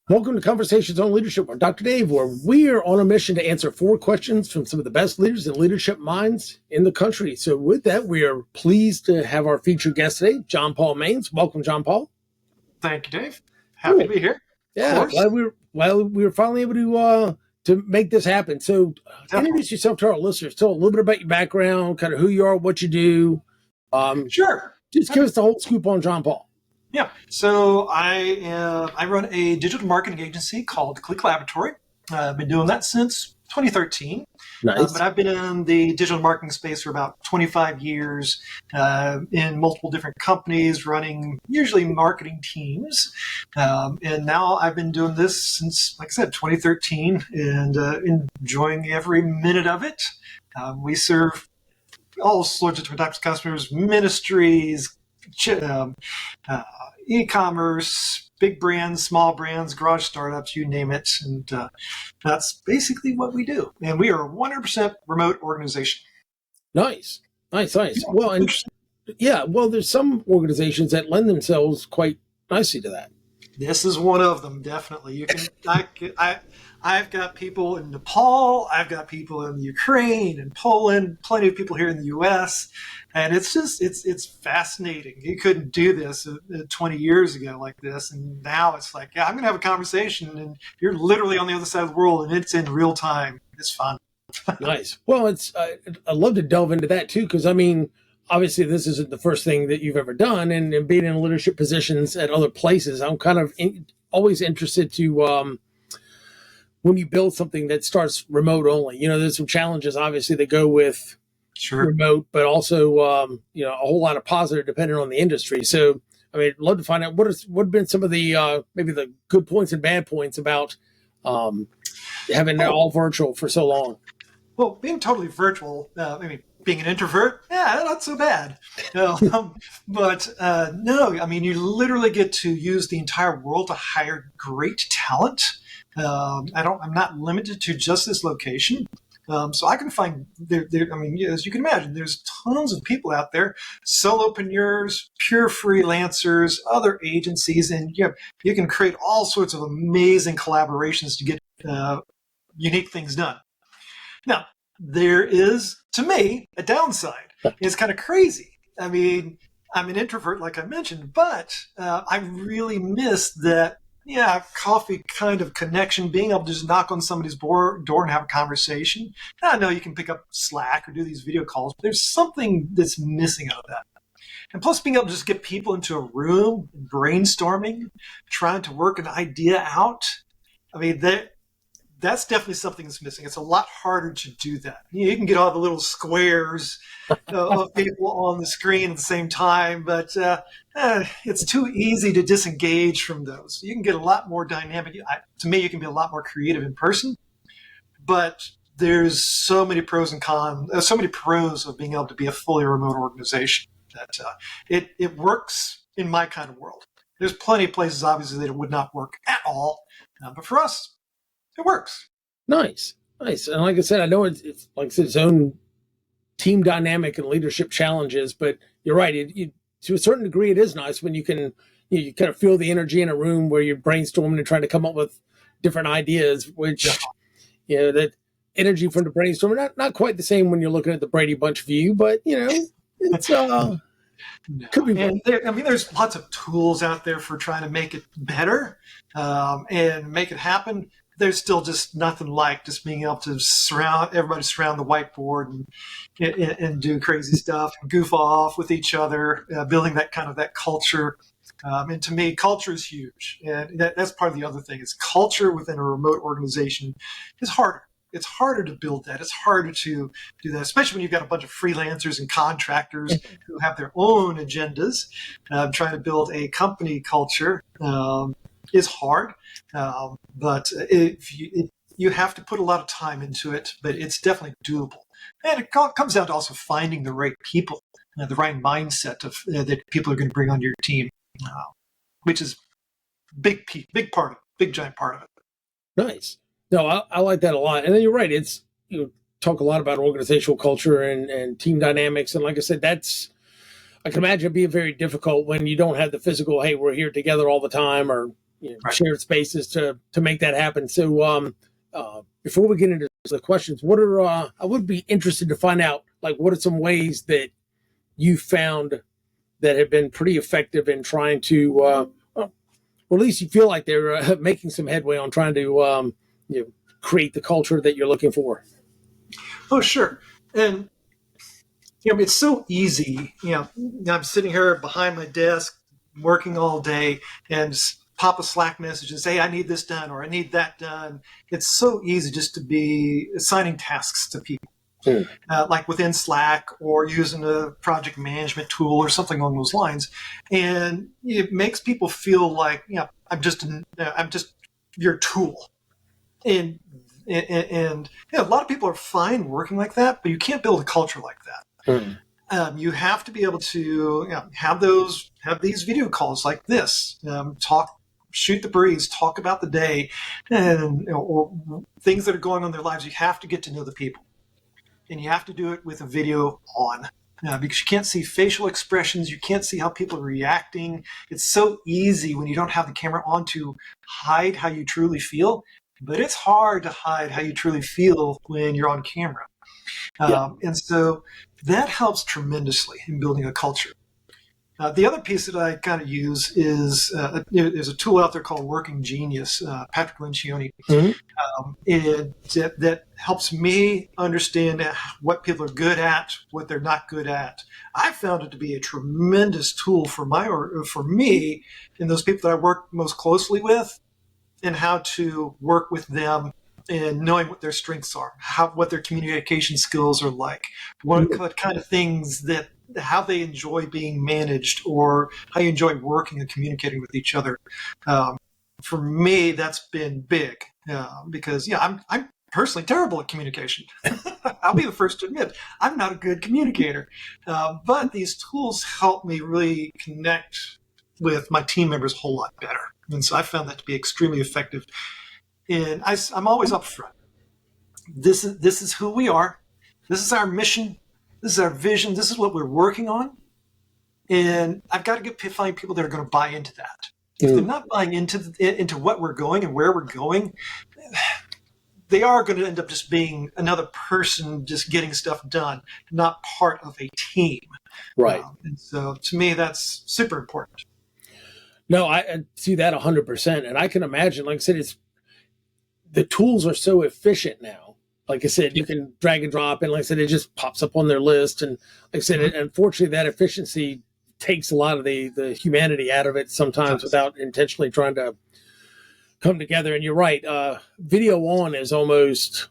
Welcome to Conversations on Leadership with Dr. Dave, where we are on a mission to answer 4 questions from some of the best leaders and leadership minds in the country. So with that, we are pleased to have our featured guest today, John Paul Maines. Welcome, John Paul. Thank you, Dave. Happy to be here. Yeah, glad we were finally able to make this happen. So introduce yourself to our listeners. Tell a little bit about your background, kind of who you are, what you do. Sure. Just give us the whole scoop on John Paul. Yeah. So I run a digital marketing agency called Click Laboratory. I've been doing that since 2013. Nice. But I've been in the digital marketing space for about 25 years in multiple different companies, running usually marketing teams. And now I've been doing this since, like I said, 2013 and enjoying every minute of it. We serve all sorts of different types of customers, ministries, e-commerce, big brands, small brands, garage startups, you name it. And that's basically what we do. And we are a 100% remote organization. Nice. Well, there's some organizations that lend themselves quite nicely to that. This is one of them, definitely. I've got people in Nepal, I've got people in Ukraine and Poland, plenty of people here in the U.S., and it's fascinating. You couldn't do this 20 years ago like this, and now it's like, yeah, I'm going to have a conversation, and you're literally on the other side of the world, and it's in real time. It's fun. Nice. Well, I'd love to delve into that too, because I mean, obviously this isn't the first thing that you've ever done, and being in leadership positions at other places, I'm kind of always interested to when you build something that starts remote only. There's some challenges obviously that go with remote, but also a whole lot of positive depending on the industry. So I mean, I'd love to find out what have been some of the maybe the good points and bad points about having it all virtual for so long. Well, being totally virtual, being an introvert, not so bad. But no, I mean, you literally get to use the entire world to hire great talent. I'm not limited to just this location. So I can find as you can imagine, there's tons of people out there, solopreneurs, pure freelancers, other agencies, and you can create all sorts of amazing collaborations to get unique things done. Now, there is, to me, a downside. It's kind of crazy. I mean, I'm an introvert, like I mentioned, but I really miss that, coffee kind of connection, being able to just knock on somebody's door and have a conversation. Now, I know you can pick up Slack or do these video calls, but there's something that's missing out of that. And plus, being able to just get people into a room, brainstorming, trying to work an idea out. I mean, that's definitely something that's missing. It's a lot harder to do that. You can get all the little squares of people on the screen at the same time, but it's too easy to disengage from those. You can get a lot more dynamic. To me, you can be a lot more creative in person, but there's so many pros and cons, so many pros of being able to be a fully remote organization that it works in my kind of world. There's plenty of places, obviously, that it would not work at all, but for us, it works. Nice. And like I said, I know it's like I said, its own team dynamic and leadership challenges, but you're right. To a certain degree, it is nice when you can, you kind of feel the energy in a room where you're brainstorming and trying to come up with different ideas, which, that energy from the brainstorming, not quite the same when you're looking at the Brady Bunch view, but, it's, could be. And there's lots of tools out there for trying to make it better and make it happen. There's still just nothing like just being able to surround the whiteboard and do crazy stuff and goof off with each other, building that culture. And to me, culture is huge. And that's part of the other thing is culture within a remote organization is harder. It's harder to build that. It's harder to do that, especially when you've got a bunch of freelancers and contractors who have their own agendas. Trying to build a company culture is hard, but you have to put a lot of time into it, but it's definitely doable. And it comes down to also finding the right people, the right mindset of that people are going to bring onto your team, which is big giant part of it. Nice. No, I like that a lot. And then you're right. It's, talk a lot about organizational culture and team dynamics. And like I said, I can imagine it being very difficult when you don't have the physical, hey, we're here together all the time, or Right. shared spaces to make that happen. So before we get into the questions, what are I would be interested to find out, like, what are some ways that you found that have been pretty effective in trying to, or at least you feel like they're making some headway on trying to create the culture that you're looking for. Oh, sure. And it's so easy. I'm sitting here behind my desk working all day and pop a Slack message and say, hey, I need this done or I need that done. It's so easy just to be assigning tasks to people, like within Slack or using a project management tool or something along those lines. And it makes people feel like, I'm just your tool. And a lot of people are fine working like that, but you can't build a culture like that. You have to be able to have these video calls like this, shoot the breeze, talk about the day, and or things that are going on in their lives. You have to get to know the people, and you have to do it with a video on. Because you can't see facial expressions, you can't see how people are reacting. It's so easy when you don't have the camera on to hide how you truly feel, but it's hard to hide how you truly feel when you're on camera. And so that helps tremendously in building a culture. The other piece that I kind of use is there's a tool out there called Working Genius, Patrick Lencioni, that helps me understand what people are good at, what they're not good at. I found it to be a tremendous tool for me and those people that I work most closely with, and how to work with them and knowing what their strengths are, what their communication skills are like, what kind of things how they enjoy being managed, or how you enjoy working and communicating with each other. For me, that's been big because I'm personally terrible at communication. I'll be the first to admit I'm not a good communicator, but these tools help me really connect with my team members a whole lot better. And so I found that to be extremely effective. And I'm always upfront. This is who we are. This is our mission. This is our vision. This is what we're working on. And I've got to find people that are going to buy into that. If they're not buying into what we're going and where we're going, they are going to end up just being another person just getting stuff done, not part of a team. Right. And so to me, that's super important. No, I see that 100%. And I can imagine, like I said, the tools are so efficient now. Like I said, you can drag and drop, and like I said, it just pops up on their list. And like I said, unfortunately, that efficiency takes a lot of the humanity out of it sometimes without intentionally trying to come together. And you're right. Video on is almost,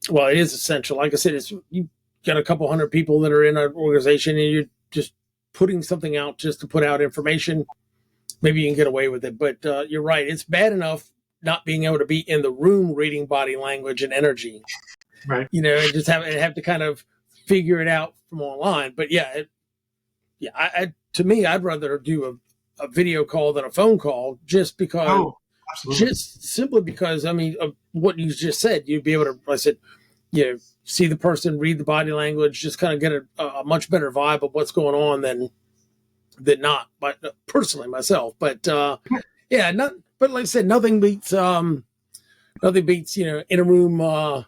well, it is essential. Like I said, you got a couple hundred people that are in an organization, and you're just putting something out just to put out information. Maybe you can get away with it, but you're right. It's bad enough not being able to be in the room reading body language and energy, right? And just have to kind of figure it out from online. But to me, I'd rather do a video call than a phone call, just because, just simply because, I mean, of what you just said, you'd be able to, like I said, see the person, read the body language, just kind of get a much better vibe of what's going on than not, but personally myself. But but like I said, nothing beats in a room around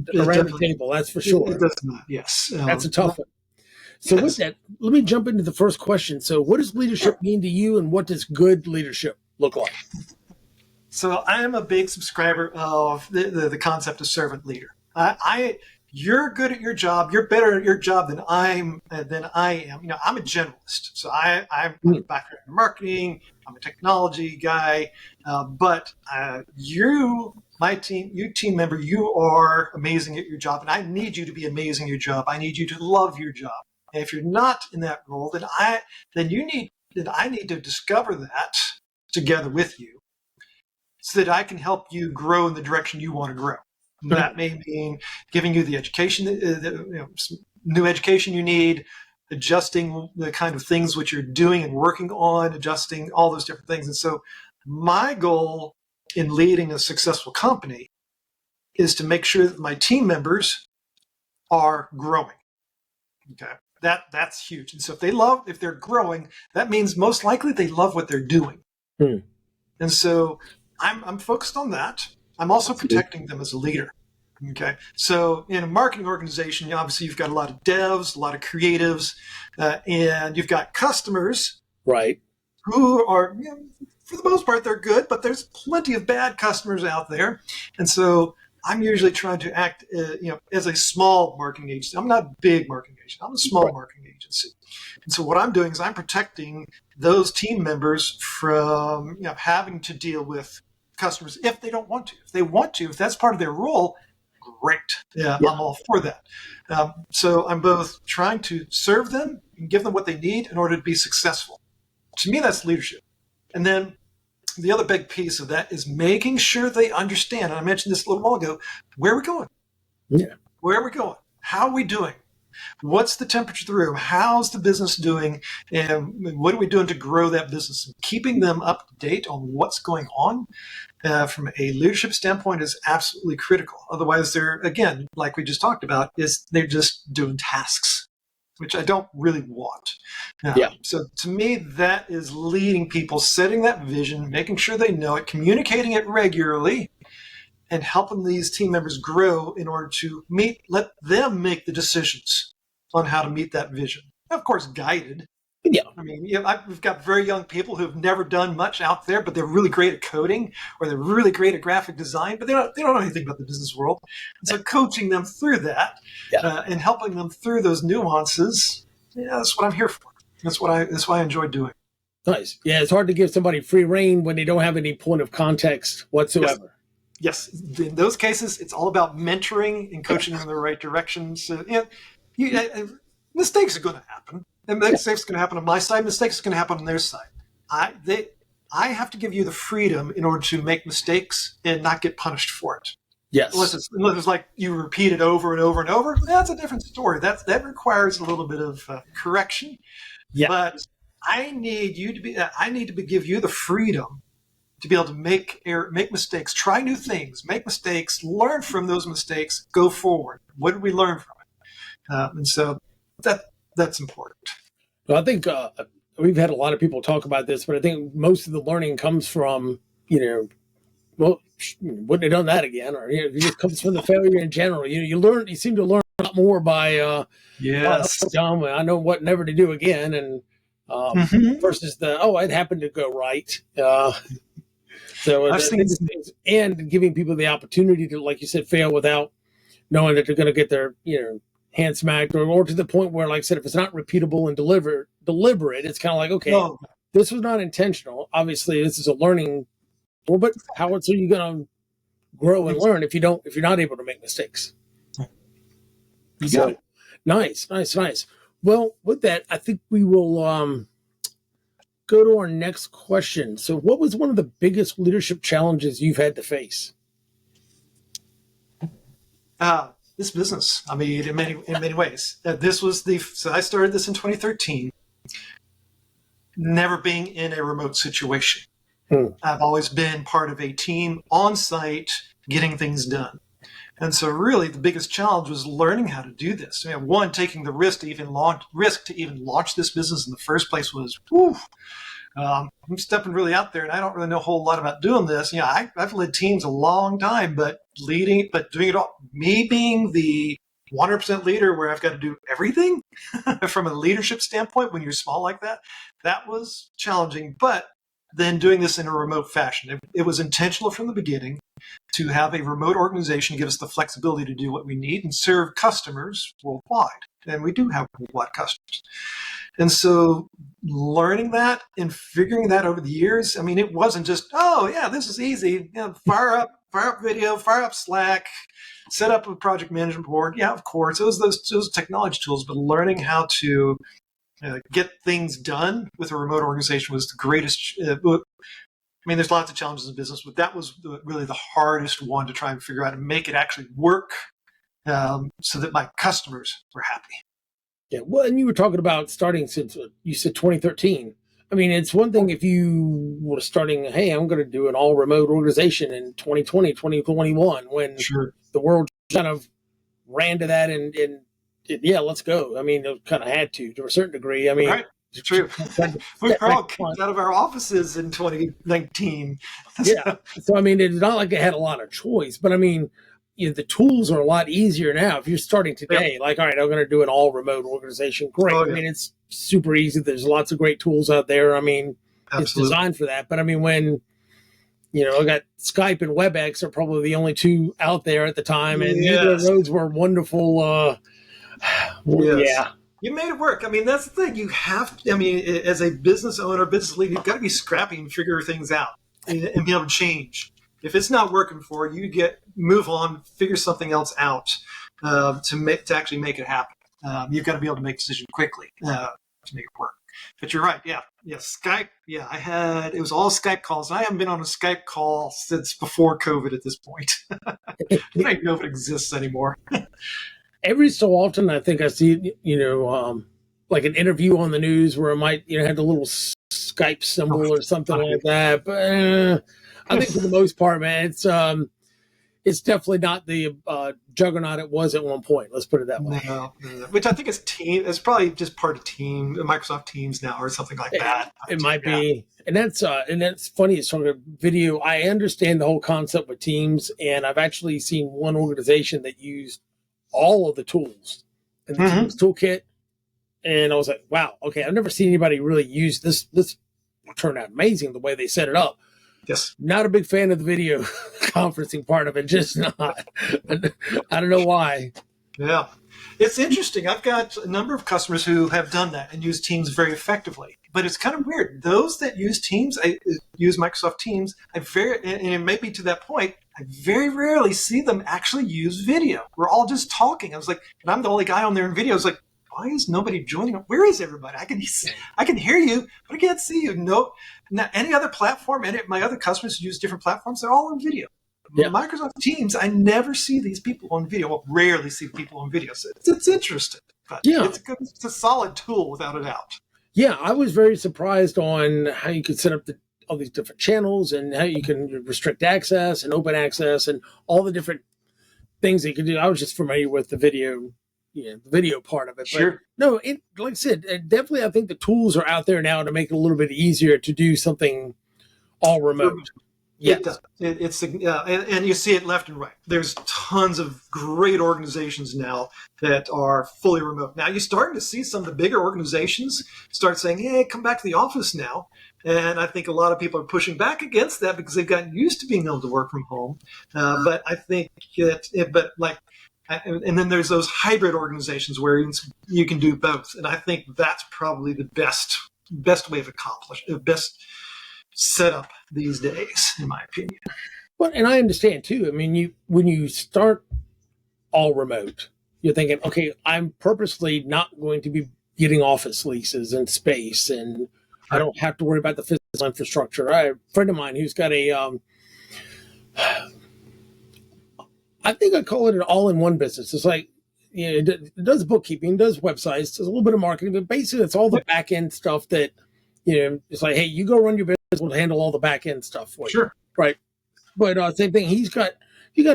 the table. That's for sure. It does not. Yes, that's a tough one. So with that, let me jump into the first question. So what does leadership mean to you, and what does good leadership look like? So I am a big subscriber of the concept of servant leader. You're good at your job. You're better at your job than I am. I'm a generalist. So I'm a background in marketing. I'm a technology guy. But my team, you team member, you are amazing at your job, and I need you to be amazing at your job. I need you to love your job. And if you're not in that role, then I need to discover that together with you, so that I can help you grow in the direction you want to grow. That may mean giving you the education, new education you need, adjusting the kind of things which you're doing and working on, adjusting all those different things. And so my goal in leading a successful company is to make sure that my team members are growing. Okay. That's huge. And so if they're growing, that means most likely they love what they're doing. Hmm. And so I'm focused on that. I'm also protecting them as a leader. Okay. So in a marketing organization, obviously you've got a lot of devs, a lot of creatives, and you've got customers Right. who are, for the most part, they're good, but there's plenty of bad customers out there. And so I'm usually trying to act, as a small marketing agency. I'm not a big marketing agency. I'm a small Right. marketing agency. And so what I'm doing is I'm protecting those team members from, having to deal with customers if they don't want to. If they want to, if that's part of their role, great. Yeah, Yeah. I'm all for that. So I'm both trying to serve them and give them what they need in order to be successful. To me, that's leadership. And then the other big piece of that is making sure they understand, and I mentioned this a little while ago, where are we going? Yeah. Where are we going? How are we doing? What's the temperature of the room? How's the business doing? And what are we doing to grow that business? And keeping them up to date on what's going on from a leadership standpoint is absolutely critical. Otherwise, they're, again, like we just talked about, they're just doing tasks, which I don't really want. Yeah. So to me, that is leading people, setting that vision, making sure they know it, communicating it regularly, and helping these team members grow in order to let them make the decisions on how to meet that vision. Of course, guided. Yeah. I mean, we've got very young people who've never done much out there, but they're really great at coding, or they're really great at graphic design, but they don't know anything about the business world. And so coaching them through that Yeah. and helping them through those nuances, that's what I'm here for. That's why I enjoy doing. Nice. Yeah. It's hard to give somebody free reign when they don't have any point of context Yes. whatsoever. Yes, in those cases, it's all about mentoring and coaching them in the right direction. So, mistakes are going to happen. And mistakes are going to happen on my side. Mistakes are going to happen on their side. I have to give you the freedom in order to make mistakes and not get punished for it. Yes. Unless it's like you repeat it over and over and over, that's a different story. That requires a little bit of correction. Yeah. But I need to give you the freedom to be able to make mistakes, try new things, make mistakes, learn from those mistakes, go forward. What did we learn from it? And so that's important. Well, I think we've had a lot of people talk about this, but I think most of the learning comes from, well, wouldn't have done that again, or it just comes from the failure in general. You seem to learn a lot more by, Yes. dumb, I know what never to do again, and versus it happened to go right. So I've seen some, and giving people the opportunity to, like you said, fail without knowing that they're going to get their hand smacked, or to the point where, like I said, if it's not repeatable and deliberate, it's kind of like, okay, this was not intentional. Obviously, this is a learning. But how else are you going to grow and learn if you're not able to make mistakes? You got it. Nice. Well, with that, I think we will go to our next question. So, what was one of the biggest leadership challenges you've had to face? This business. I mean, in many ways. So I started this in 2013. Never being in a remote situation. I've always been part of a team on site, getting things done. And so really the biggest challenge was learning how to do this. One, taking the risk to even launch this business in the first place was, I'm stepping really out there, and I don't really know a whole lot about doing this. I've led teams a long time, but doing it all, me being the 100% leader where I've got to do everything from a leadership standpoint when you're small like that, that was challenging. But then doing this in a remote fashion, it was intentional from the beginning to have a remote organization give us the flexibility to do what we need and serve customers worldwide. And we do have worldwide customers. And so learning that and figuring that over the years, I mean, it wasn't just, this is easy. Fire up video, fire up Slack, set up a project management board. Yeah, of course, those technology tools, but learning how to get things done with a remote organization was the greatest. There's lots of challenges in business, but that was really the hardest one to try and figure out and make it actually work so that my customers were happy. Yeah, well, and you were talking about starting since you said 2013. I mean, it's one thing if you were starting, hey, I'm going to do an all remote organization in 2020, 2021, when the world kind of ran to that and yeah, let's go. I mean, it kind of had to a certain degree. I mean, True. Tried to We step were back all on. kicked out of our offices in 2019. Yeah. So I mean, it's not like they had a lot of choice, but I mean, the tools are a lot easier now. If you're starting Yep. today, like, all right, I'm going to do an all remote organization. Great. Oh, I yeah. mean, it's super easy. There's lots of great tools out there. I mean, it's Absolutely. designed for that. But I mean, when I got Skype and WebEx are probably the only two out there at the time, and neither of Yes. those were wonderful. Well, Yes. yeah, You made it work. I mean, that's the thing. You have to, I mean, as a business owner, business leader, you've got to be scrappy and figure things out and be able to change. If it's not working for you, move on, figure something else out to actually make it happen. You've got to be able to make decisions quickly to make it work. But you're right. Yeah. Yeah. Skype. Yeah. it was all Skype calls. I haven't been on a Skype call since before COVID at this point. I don't even know if it exists anymore. every so often I think I see like an interview on the news where it might have the little Skype symbol or something like that. But I think for the most part, man, it's definitely not the juggernaut it was at one point. Let's put it that way. No, which I think is It's probably just part of Microsoft Teams now, or something like that. It might be, and that's funny. It's sort of video. I understand the whole concept with Teams, and I've actually seen one organization that used all of the tools in the Teams toolkit, and I was like, wow, okay, I've never seen anybody really use this. This turned out amazing the way they set it up. Yes. Not a big fan of the video conferencing part of it. Just not. I don't know why. Yeah. It's interesting. I've got a number of customers who have done that and use Teams very effectively. But it's kind of weird. Those that use Teams, use Microsoft Teams, and it may be to that point, I very rarely see them actually use video. We're all just talking. I was like, and I'm the only guy on there in video. I was like, why is nobody joining? Where is everybody? I can hear you, but I can't see you. No, now any other platform, any of my other customers who use different platforms, they're all on video. Yeah. Microsoft Teams, I never see these people on video. Well, rarely see people on video. So it's interesting, but it's a solid tool without a doubt. Yeah, I was very surprised on how you could set up all these different channels and how you can restrict access and open access and all the different things that you can do. I was just familiar with the video. The video part of it. Sure. But no, like I said, definitely I think the tools are out there now to make it a little bit easier to do something all remote. Yes. It does. It's and you see it left and right. There's tons of great organizations now that are fully remote. Now you're starting to see some of the bigger organizations start saying, hey, come back to the office now. And I think a lot of people are pushing back against that because they've gotten used to being able to work from home. But I think and then there's those hybrid organizations where you can do both. And I think that's probably the best way of best setup these days, in my opinion. Well, and I understand too. I mean, when you start all remote, you're thinking, okay, I'm purposely not going to be getting office leases and space, and I don't have to worry about the physical infrastructure. I have a friend of mine who's got I think I call it an all-in-one business. It's like, it does bookkeeping, does websites, does a little bit of marketing, but basically it's all the back-end stuff that, it's like, hey, you go run your business, we'll handle all the back-end stuff for you. Sure. Right. But same thing, you got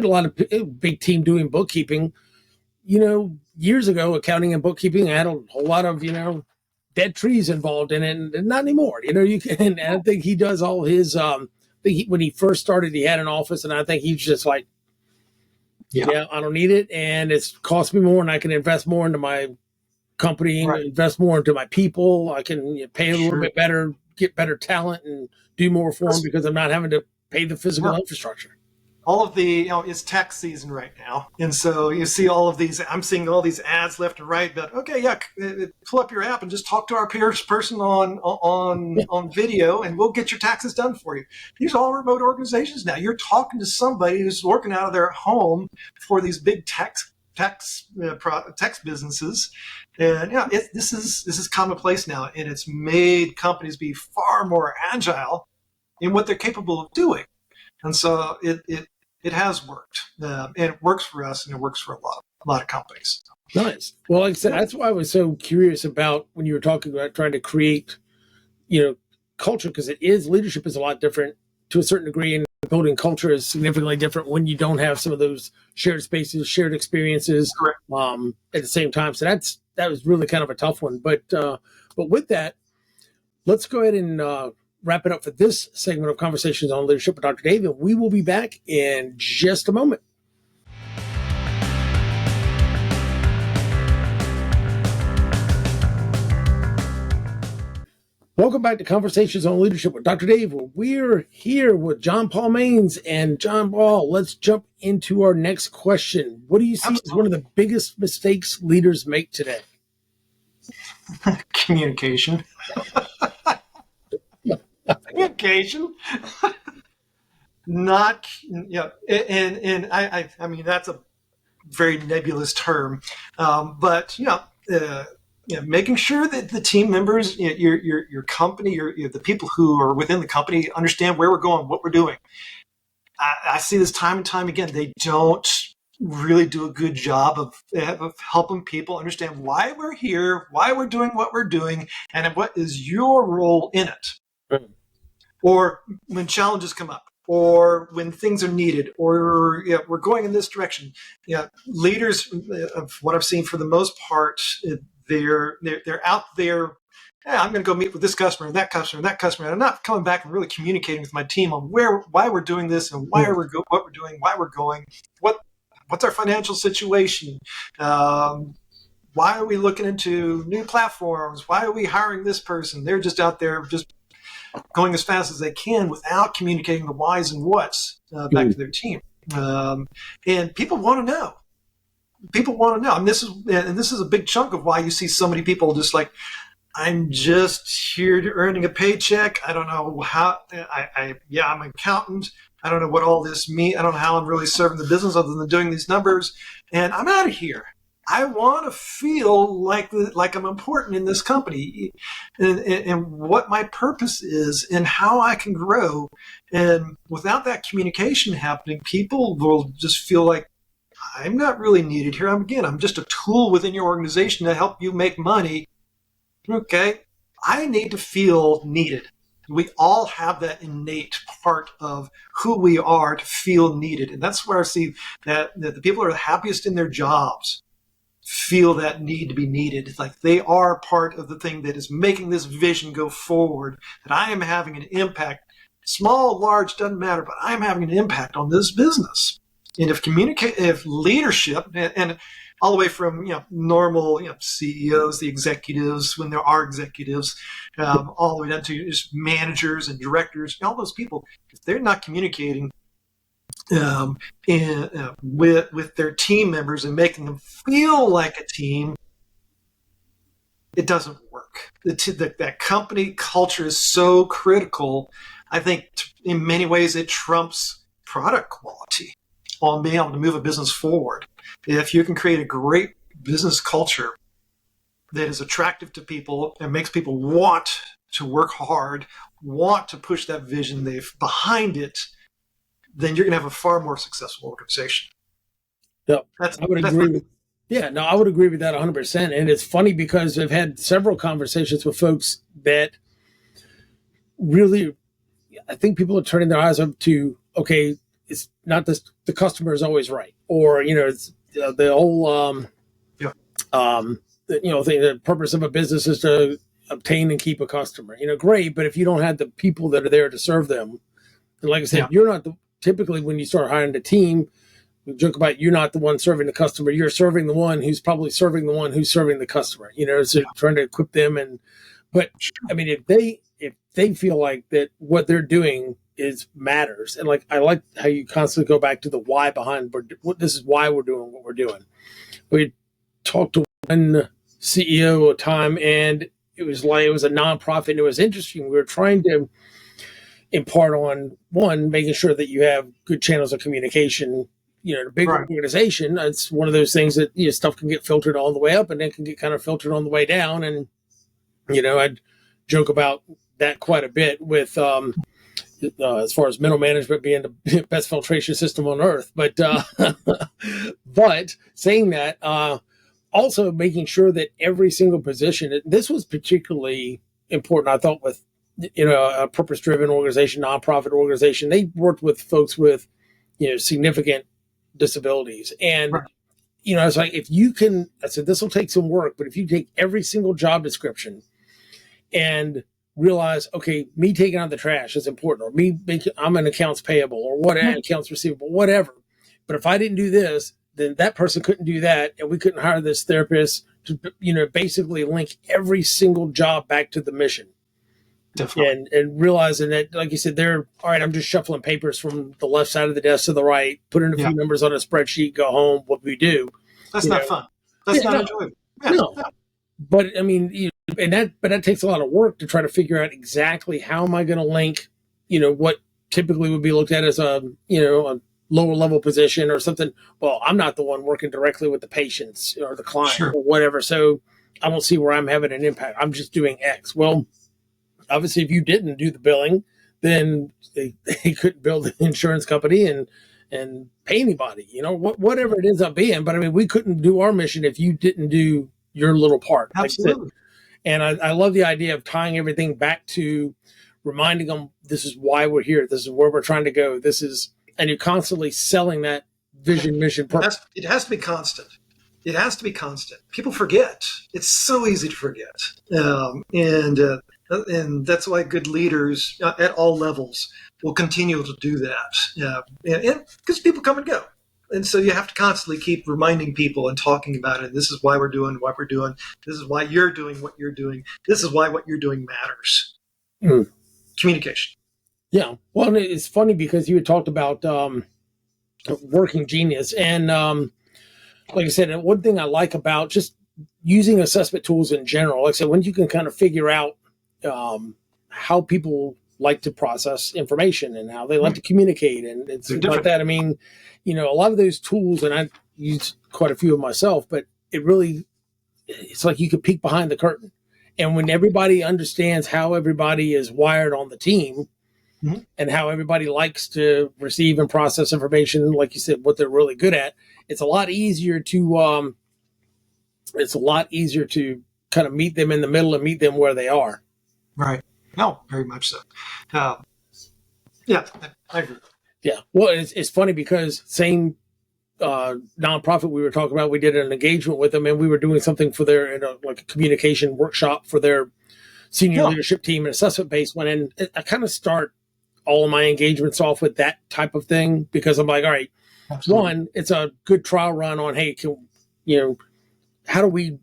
a lot of big team doing bookkeeping. Years ago, accounting and bookkeeping had a whole lot of, dead trees involved in it, and not anymore. And I think he does all his, when he first started, he had an office, and I think he was just like, yeah, I don't need it, and it's cost me more, and I can invest more into my company, invest more into my people. I can pay a little bit better, get better talent, and do more for them because I'm not having to pay the physical infrastructure. All of the, it's tax season right now. And so you see all of these, I'm seeing all these ads left and right that, okay, pull up your app and just talk to our person on video and we'll get your taxes done for you. These are all remote organizations now. You're talking to somebody who's working out of their home for these big tax businesses. And this is commonplace now. And it's made companies be far more agile in what they're capable of doing. And so it has worked, and it works for us, and it works for a lot of companies. Nice. Well, like I said, that's why I was so curious about when you were talking about trying to create, culture, because leadership is a lot different to a certain degree, and building culture is significantly different when you don't have some of those shared spaces, shared experiences, at the same time. So that was really kind of a tough one. But with that, let's go ahead and wrap it up for this segment of Conversations on Leadership with Dr. Dave. And we will be back in just a moment. Welcome back to Conversations on Leadership with Dr. Dave. We're here with John Paul Maines. And John Paul, let's jump into our next question. What do you see as one of the biggest mistakes leaders make today? Communication. Communication. Not, and I mean, that's a very nebulous term, but making sure that the team members, your company, the people who are within the company understand where we're going, what we're doing. I see this time and time again. They don't really do a good job of helping people understand why we're here, why we're doing what we're doing, and what is your role in it. Right. Or when challenges come up, or when things are needed, or we're going in this direction. Leaders, of what I've seen for the most part, they're out there. I'm going to go meet with this customer and that customer and that customer. And I'm not coming back and really communicating with my team on why we're doing this and why what we're doing, why we're going, what's our financial situation, why are we looking into new platforms, why are we hiring this person? They're just out there just going as fast as they can without communicating the whys and whats back to their team. And people want to know. People want to know. And this is a big chunk of why you see so many people just like, I'm just here to earning a paycheck. I don't know how. I'm an accountant. I don't know what all this means. I don't know how I'm really serving the business other than doing these numbers. And I'm out of here. I want to feel like I'm important in this company, and what my purpose is, and how I can grow. And without that communication happening, people will just feel like I'm not really needed here. I'm just a tool within your organization to help you make money. Okay, I need to feel needed. We all have that innate part of who we are to feel needed. And that's where I see that the people who are the happiest in their jobs feel that need to be needed. It's like they are part of the thing that is making this vision go forward, that I am having an impact. Small, large, doesn't matter, but I'm having an impact on this business. And if leadership, and all the way from normal CEOs, the executives, when there are executives, all the way down to just managers and directors, all those people, if they're not communicating with their team members and making them feel like a team, it doesn't work. That company culture is so critical. I think in many ways it trumps product quality on being able to move a business forward. If you can create a great business culture that is attractive to people and makes people want to work hard, want to push that vision behind it, then you're going to have a far more successful organization. I would agree with that 100%. And it's funny because I've had several conversations with folks that really, I think people are turning their eyes up to, okay, it's not the customer is always right. Or, it's the whole, the purpose of a business is to obtain and keep a customer, great. But if you don't have the people that are there to serve them, and like I said, you're not typically when you start hiring a team, we joke about you're not the one serving the customer. You're serving the one who's probably serving the one who's serving the customer, so trying to equip them. But I mean, if they feel like that what they're doing matters. And I like how you constantly go back to the why behind this is why we're doing what we're doing. We talked to one CEO at a time, and it was a nonprofit, and it was interesting. We were trying to impart on one, making sure that you have good channels of communication. A big organization, it's one of those things that stuff can get filtered all the way up, and then can get kind of filtered on the way down. And I'd joke about that quite a bit with as far as middle management being the best filtration system on earth. But but saying that, also making sure that every single position, this was particularly important, I thought, with a purpose-driven organization, nonprofit organization. They worked with folks with significant disabilities, and it's like, if you can, I said, this will take some work, but if you take every single job description and realize, okay, me taking out the trash is important, or I'm an accounts payable or whatever, accounts receivable, whatever. But if I didn't do this, then that person couldn't do that, and we couldn't hire this therapist to, basically link every single job back to the mission. Definitely. And realizing that, like you said, they're all right. I'm just shuffling papers from the left side of the desk to the right, putting a few numbers on a spreadsheet, go home. What we do? That's not fun. That's not enjoyable. Yeah, no. But I mean, but that takes a lot of work to try to figure out exactly how am I going to link, what typically would be looked at as a lower level position or something. Well, I'm not the one working directly with the patients or the client or whatever, so I don't see where I'm having an impact. I'm just doing X. Well, obviously, if you didn't do the billing, then they couldn't build an insurance company and pay anybody, whatever it ends up being. But I mean, we couldn't do our mission if you didn't do your little part. Absolutely. And I love the idea of tying everything back to reminding them this is why we're here. This is where we're trying to go. And you're constantly selling that vision, mission, purpose. It has to be constant. It has to be constant. People forget. It's so easy to forget. And that's why good leaders at all levels will continue to do that. And because people come and go. And so you have to constantly keep reminding people and talking about it. This is why we're doing what we're doing. This is why you're doing what you're doing. This is why what you're doing matters. Communication. Yeah. Well, it's funny because you had talked about working genius. And like I said, one thing I like about just using assessment tools in general, like I said, when you can kind of figure out how people like to process information and how they like to communicate and things like that. I mean, a lot of those tools, and I use quite a few of myself, but it's like you could peek behind the curtain. And when everybody understands how everybody is wired on the team and how everybody likes to receive and process information, like you said, what they're really good at, it's a lot easier to kind of meet them in the middle and meet them where they are. Right. No, very much so. Yeah, I agree. Yeah. Well, it's funny because same nonprofit we were talking about, we did an engagement with them and we were doing something for like a communication workshop for their senior leadership team and assessment base one. And I kind of start all of my engagements off with that type of thing because I'm like, all right, one, it's a good trial run on, hey, how do we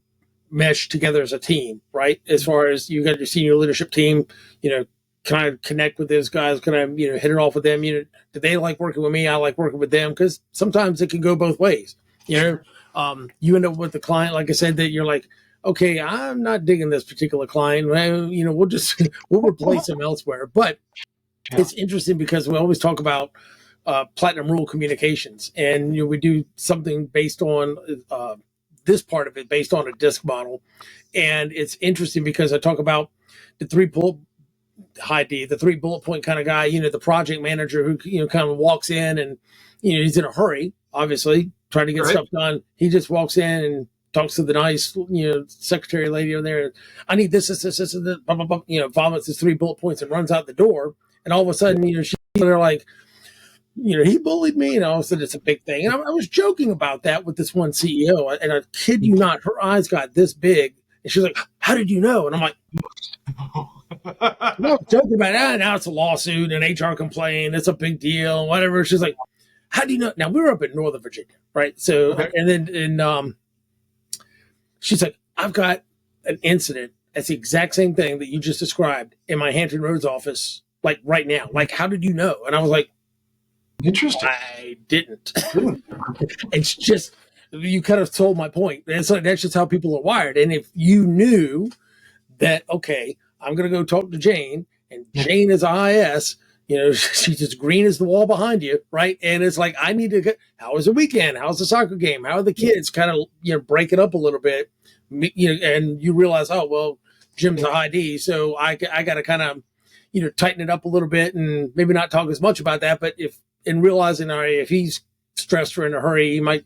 mesh together as a team, right? As far as you got your senior leadership team, can I connect with those guys? Can I, hit it off with them? Do they like working with me? I like working with them because sometimes it can go both ways. You end up with the client, like I said, that you're like, okay, I'm not digging this particular client. Well, we'll replace them elsewhere. But it's interesting because we always talk about platinum rule communications, and we do something based on this part of it based on a disc model. And it's interesting because I talk about the three bullet point kind of guy, the project manager who, kind of walks in and, he's in a hurry, obviously trying to get stuff done. He just walks in and talks to the nice, secretary lady over there. I need this, blah, blah, blah, vomits his 3 bullet points and runs out the door. And all of a sudden, they're like, he bullied me, and all of a sudden it's a big thing. And I was joking about that with this one CEO, and I kid you not, her eyes got this big, and she's like, "How did you know?" And I'm like, "No, I'm joking about it. Now it's a lawsuit and HR complaint. It's a big deal, whatever." She's like, "How do you know?" Now we were up in Northern Virginia, right? So, and she's like, "I've got an incident. That's the exact same thing that you just described in my Hampton Roads office, like right now. Like, how did you know?" And I was like, interesting. I didn't. It's just, you kind of told my point. It's like, that's just how people are wired. And if you knew that, okay, I'm going to go talk to Jane, and Jane is IS, she's as green as the wall behind you, right? And it's like, I need to get, how was the weekend? How's the soccer game? How are the kids? Kind of, break it up a little bit, and you realize, oh, well, Jim's a high D, so I got to kind of, tighten it up a little bit and maybe not talk as much about that. But in realizing, all right, if he's stressed or in a hurry, he might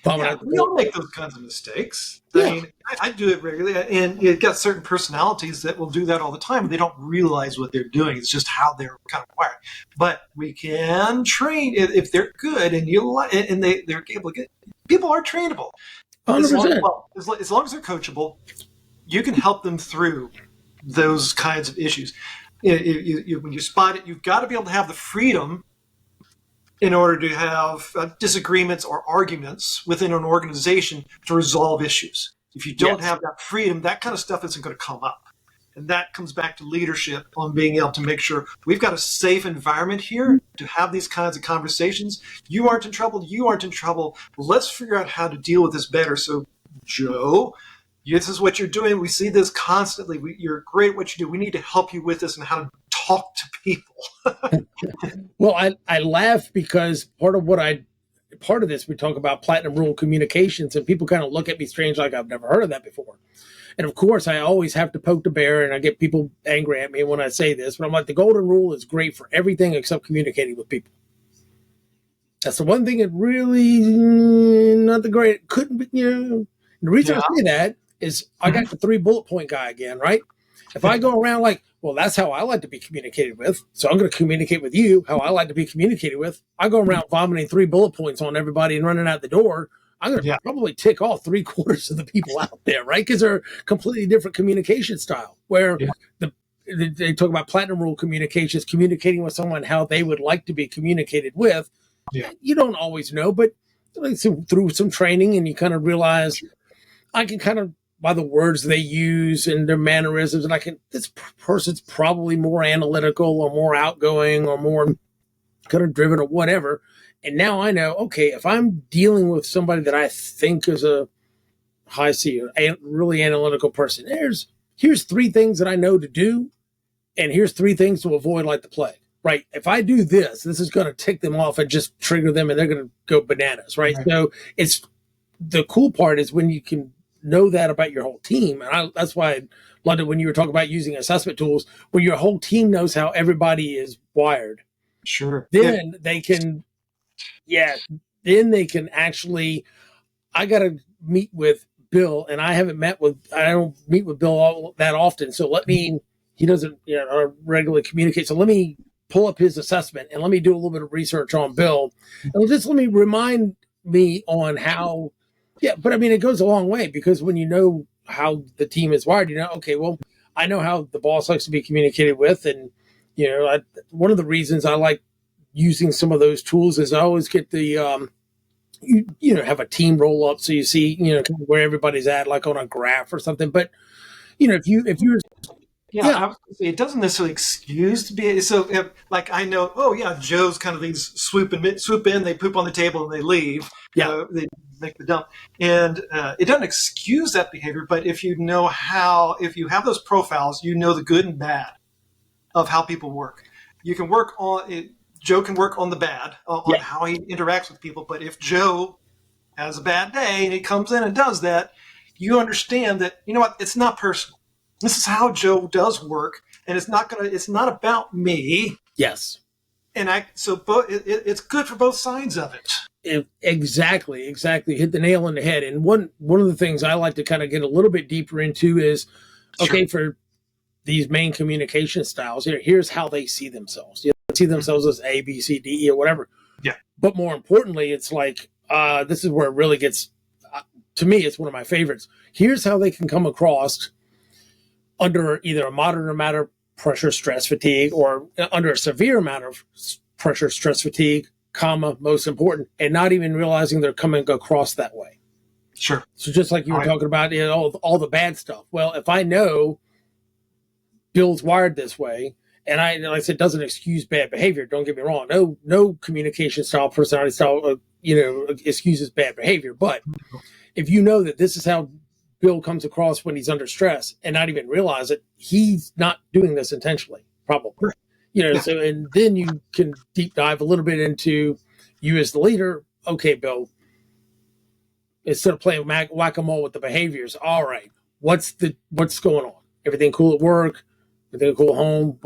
vomit out the door. We all make those kinds of mistakes. I mean, I do it regularly, and you've got certain personalities that will do that all the time. They don't realize what they're doing. It's just how they're kind of wired. But we can train if they're good, and they're able to get. People are trainable. 100%. As long as they're coachable, you can help them through those kinds of issues. When you spot it, you've got to be able to have the freedom in order to have disagreements or arguments within an organization to resolve issues. If you don't Yes. have that freedom, that kind of stuff isn't going to come up. And that comes back to leadership on being able to make sure we've got a safe environment here to have these kinds of conversations. You aren't in trouble. You aren't in trouble. Let's figure out how to deal with this better. So, Joe, this is what you're doing. We see this constantly. You're great at what you do. We need to help you with this and how to talk to people. Well, I laugh because part of this, we talk about platinum rule communications, and people kind of look at me strange, like I've never heard of that before. And of course, I always have to poke the bear, and I get people angry at me when I say this, but I'm like, the golden rule is great for everything except communicating with people. That's the one thing that really not the great. Couldn't be, the reason I say that is I got the 3 bullet point guy again, right? If I go around like, well, that's how I like to be communicated with, so I'm going to communicate with you how I like to be communicated with. I go around vomiting 3 bullet points on everybody and running out the door. I'm going to probably tick off 3/4 of the people out there, right? Because they're completely different communication style. Where they talk about platinum rule communications, communicating with someone how they would like to be communicated with. Yeah. You don't always know, but through some training, and you kind of realize I can kind of by the words they use and their mannerisms, and this person's probably more analytical or more outgoing or more kind of driven or whatever. And now I know, okay, if I'm dealing with somebody that I think is a high C, a really analytical person, here's 3 things that I know to do, and here's 3 things to avoid like the plague. Right. If I do this is going to tick them off and just trigger them, and they're going to go bananas. Right. So it's the cool part is when you can know that about your whole team. And that's why I loved it when you were talking about using assessment tools, where your whole team knows how everybody is wired. Sure. Then they can, then they can actually, I got to meet with Bill, and I don't meet with Bill that often. So he doesn't regularly communicate. So let me pull up his assessment and let me do a little bit of research on Bill, and just let me remind me on how. Yeah, but I mean, it goes a long way, because when you know how the team is wired, okay, well, I know how the boss likes to be communicated with, and one of the reasons I like using some of those tools is I always get the have a team roll up, so you see where everybody's at, like on a graph or something. But if you're I was gonna say, it doesn't necessarily excuse to be so. Like I know, Joe's kind of these swoop in, they poop on the table and they leave. They make the dump, and it doesn't excuse that behavior. But if you have those profiles, the good and bad of how people work. You can work on it. Joe can work on the bad, on how he interacts with people. But if Joe has a bad day and he comes in and does that, you understand that it's not personal. This is how Joe does work, and it's not about me. Yes. And it's good for both sides of it. Exactly. Hit the nail on the head. And one of the things I like to kind of get a little bit deeper into is, okay, for these main communication styles, here's how they see themselves. They see themselves as A, B, C, D, E, or whatever. Yeah. But more importantly, it's like, this is where it really gets, to me, it's one of my favorites. Here's how they can come across under either a moderate amount of pressure, stress, fatigue, or under a severe amount of pressure, stress, fatigue, most important, and not even realizing they're coming across that way. Sure. So just like you were talking about, all the bad stuff. Well, if I know Bill's wired this way, and like I said, doesn't excuse bad behavior. Don't get me wrong. No communication style, personality style, excuses bad behavior. But if you know that this is how Bill comes across when he's under stress and not even realize it, he's not doing this intentionally, probably. So, and then you can deep dive a little bit into you as the leader. Okay, Bill, instead of playing whack-a-mole with the behaviors, all right, what's going on? Everything cool at work? Everything cool at home?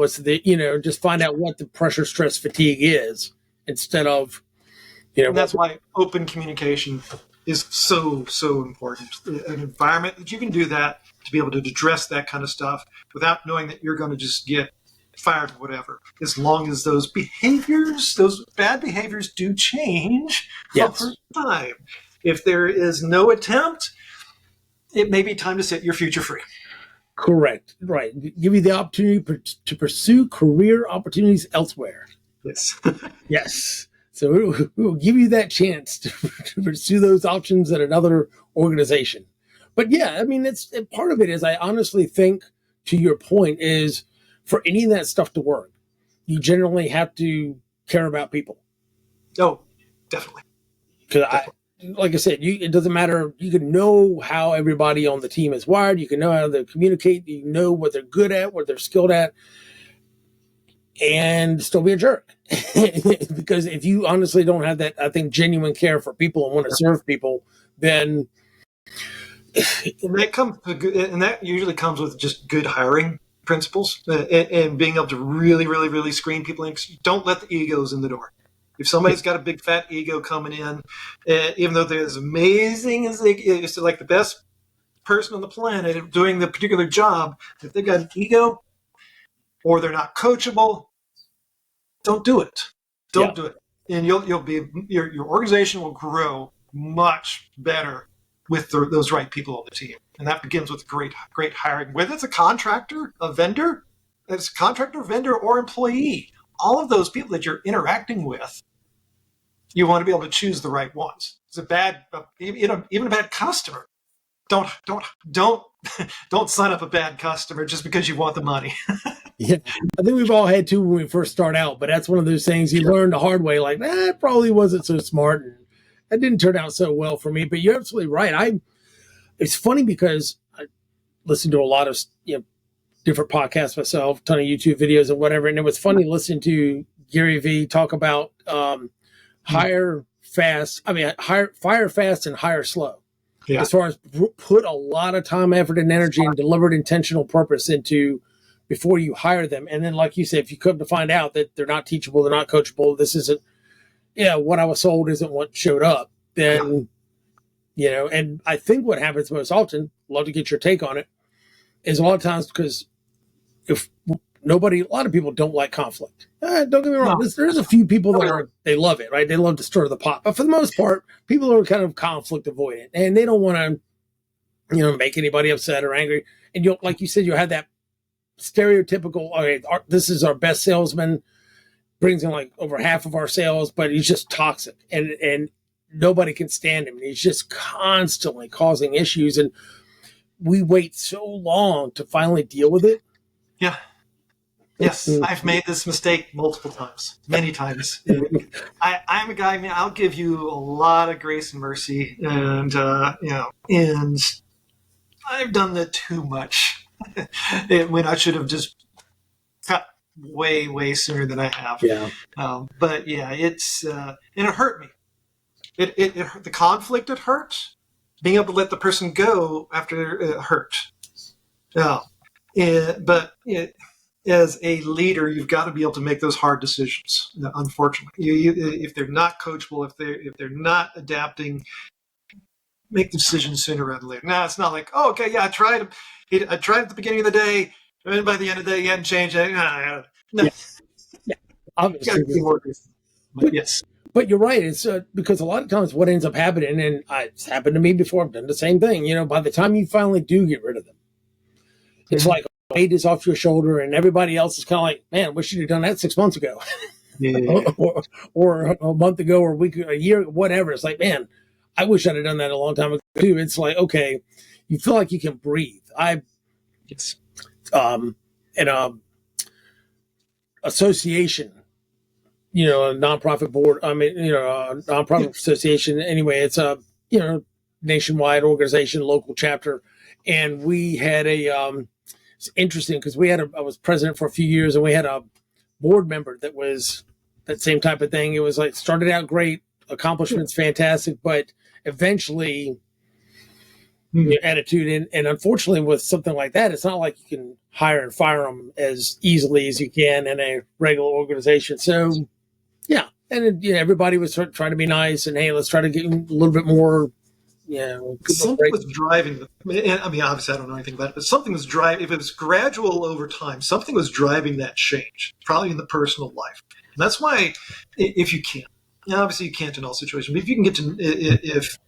Just find out what the pressure, stress, fatigue is, instead of, And that's why open communication is so important. An environment that you can do that, to be able to address that kind of stuff without knowing that you're going to just get fired or whatever, as long as those bad behaviors do change over time. If there is no attempt, it may be time to set your future free. Correct. Right. Give you the opportunity to pursue career opportunities elsewhere. Yes. Yes. So we will give you that chance to pursue those options at another organization. But yeah, I mean, it's part of it is I honestly think, to your point, is for any of that stuff to work, you generally have to care about people. Oh, definitely. Because Definitely. like I said, it doesn't matter. You can know how everybody on the team is wired. You can know how they communicate. You know what they're good at, what they're skilled at, and still be a jerk. Because if you honestly don't have that, I think, genuine care for people and want to serve people, then And that usually comes with just good hiring principles and being able to really, really, really screen people in. Don't let the egos in the door. If somebody's got a big fat ego coming in, even though they're as amazing as it's like the best person on the planet doing the particular job, if they've got an ego or they're not coachable, don't do it. yeah, Don't do it, and you'll be your organization will grow much better with those right people on the team, and that begins with great hiring. Whether it's a contractor, a vendor, it's a contractor, vendor, or employee, all of those people that you're interacting with, you want to be able to choose the right ones. It's a bad, even a bad customer. Don't don't sign up a bad customer just because you want the money. yeah. I think we've all had to when we first start out, but that's one of those things you learn the hard way. Like, it probably wasn't so smart, and that didn't turn out so well for me. But you're absolutely right. It's funny because I listen to a lot of different podcasts myself, ton of YouTube videos and whatever, and it was funny listening to Gary V talk about hire fast. I mean, fire fast and hire slow. Yeah. As far as put a lot of time, effort, and energy and deliberate intentional purpose into before you hire them. And then, like you said, if you come to find out that they're not teachable, they're not coachable, this isn't, what I was sold isn't what showed up, then, and I think what happens most often, love to get your take on it, is a lot of times because if a lot of people don't like conflict. Don't get me wrong. There's a few people that they love it, right? They love to stir the pot. But for the most part, people are kind of conflict avoidant and they don't want to, make anybody upset or angry. And like you said, you have that stereotypical, this is our best salesman, brings in like over half of our sales, but he's just toxic and nobody can stand him. And he's just constantly causing issues. And we wait so long to finally deal with it. Yeah. Yes, I've made this mistake multiple times, many times. I'm a guy, man, I'll give you a lot of grace and mercy, and and I've done that too much when I should have just cut way, way sooner than I have. Yeah. But yeah, it's and it hurt me. It the conflict, it hurt. Being able to let the person go after it hurt. As a leader, you've got to be able to make those hard decisions. Unfortunately, if they're not coachable, if they're not adapting, make the decision sooner rather than later. Now it's not like, oh, okay, yeah, I tried at the beginning of the day, and then by the end of the day, you hadn't changed. No. Yeah. Obviously, yes. But you're right. It's because a lot of times what ends up happening, and it's happened to me before. I've done the same thing. By the time you finally do get rid of them, it's like weight is off your shoulder, and everybody else is kind of like, man, wish you'd have done that 6 months ago, or a month ago, or a week, a year, whatever. It's like, man, I wish I'd have done that a long time ago too. It's like, okay, you feel like you can breathe. In a association, a nonprofit board. I mean, a nonprofit association. Anyway, it's a nationwide organization, local chapter, and we had it's interesting because I was president for a few years, and we had a board member that was that same type of thing. It was like started out great, accomplishments fantastic, but eventually attitude and unfortunately with something like that, it's not like you can hire and fire them as easily as you can in a regular organization. So yeah, and everybody was trying to be nice and hey, let's try to get a little bit more. Something was driving them. I mean, obviously, I don't know anything about it, but something was driving. If it was gradual over time, something was driving that change, probably in the personal life. And that's why, if you can, obviously, you can't in all situations. But if you can get to, if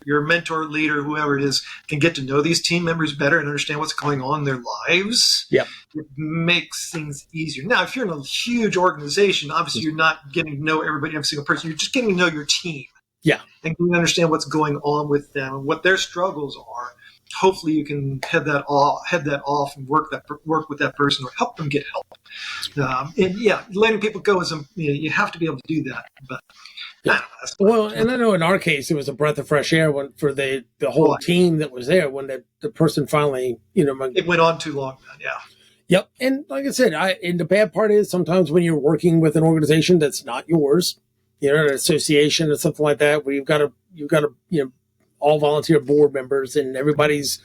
your mentor, leader, whoever it is, can get to know these team members better and understand what's going on in their lives. Yeah. It makes things easier. Now, if you're in a huge organization, obviously you're not getting to know everybody, every single person. You're just getting to know your team. Yeah. And you understand what's going on with them and what their struggles are. Hopefully, you can head that off, and work with that person or help them get help. And yeah, letting people go is you have to be able to do that. But yeah. Well, and I know in our case it was a breath of fresh air for the whole team that was there when the person finally it went on too long. Then, yeah. Yep. And like I said, and the bad part is sometimes when you're working with an organization that's not yours, an association or something like that, where you've got to all volunteer board members and everybody's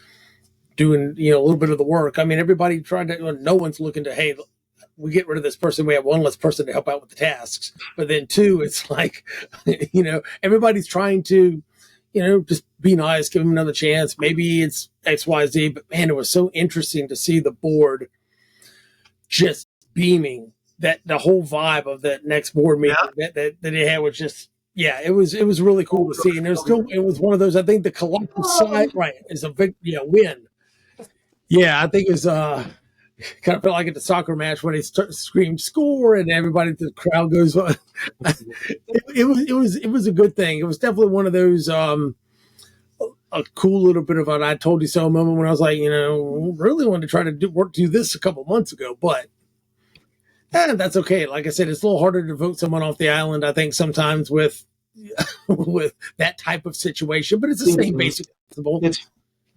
doing a little bit of the work. I mean, everybody tried to. No one's looking to, hey, we get rid of this person, we have one less person to help out with the tasks. But then two, it's like, everybody's trying to, just be nice, give them another chance. Maybe it's X, Y, Z. But man, it was so interesting to see the board just beaming. That the whole vibe of that next board meeting that they had was just. Yeah, it was really cool to see, and it was one of those. I think the collective side, right, is a big win. Yeah, I think it's kind of felt like at the soccer match when they scream score and everybody, the crowd goes. It was a good thing. It was definitely one of those a cool little bit of an I told you so moment when I was like, really wanted to try to do this a couple months ago, but. And that's okay. Like I said, it's a little harder to vote someone off the island, I think, sometimes with that type of situation. But it's the same basic principle.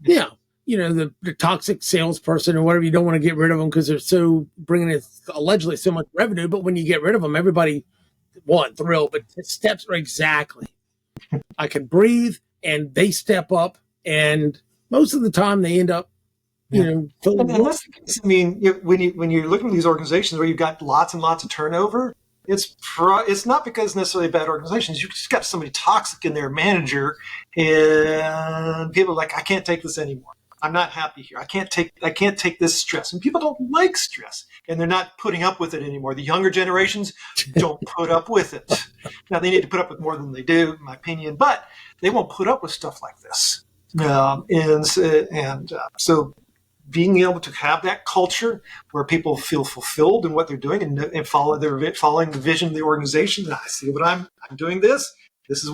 Yeah. The toxic salesperson or whatever, you don't want to get rid of them because they're so bringing in allegedly so much revenue. But when you get rid of them, everybody, thrilled. But steps are exactly. I can breathe, and they step up. And most of the time, they end up and that's the case. I mean, when you're looking at these organizations where you've got lots and lots of turnover, it's not because necessarily bad organizations. You just got somebody toxic in their manager, and people are like, I can't take this anymore. I'm not happy here. I can't take this stress, and people don't like stress, and they're not putting up with it anymore. The younger generations don't put up with it. Now they need to put up with more than they do, in my opinion, but they won't put up with stuff like this. So. Being able to have that culture where people feel fulfilled in what they're doing and following the vision of the organization. And I see what I'm doing this. This is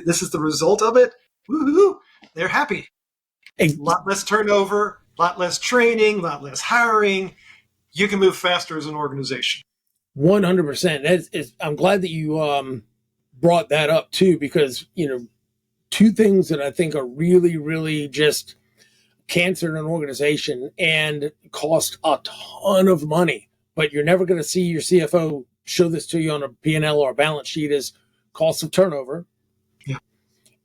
this is the result of it. Woo-hoo. They're happy. A lot less turnover, a lot less training, a lot less hiring. You can move faster as an organization. 100%. I'm glad that you brought that up too, because two things that I think are really, really just cancer in an organization and cost a ton of money, but you're never going to see your CFO show this to you on a P&L or a balance sheet, is cost of turnover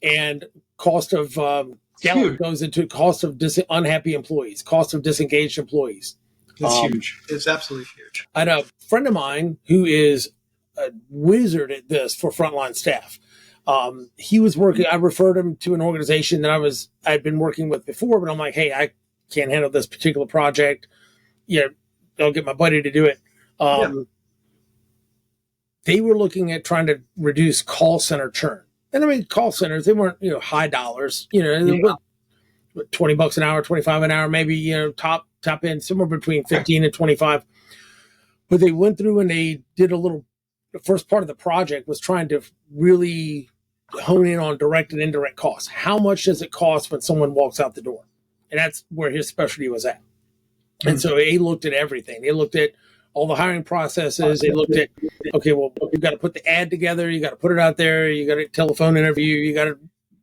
and cost of goes into cost of unhappy employees, cost of disengaged employees. It's huge. It's absolutely huge. I had a friend of mine who is a wizard at this for frontline staff. He was working, I referred him to an organization that I'd been working with before, but I'm like, hey, I can't handle this particular project. I'll get my buddy to do it. They were looking at trying to reduce call center churn. And I mean, call centers, they weren't, high dollars, $20 an hour, 25 an hour, maybe, top end, somewhere between 15 and 25. But they went through and they did the first part of the project was trying to really hone in on direct and indirect costs. How much does it cost when someone walks out the door? And that's where his specialty was at. And so they looked at everything. They looked at all the hiring processes. They looked at, okay, well, you've got to put the ad together. You got to put it out there. You got a telephone interview. You got a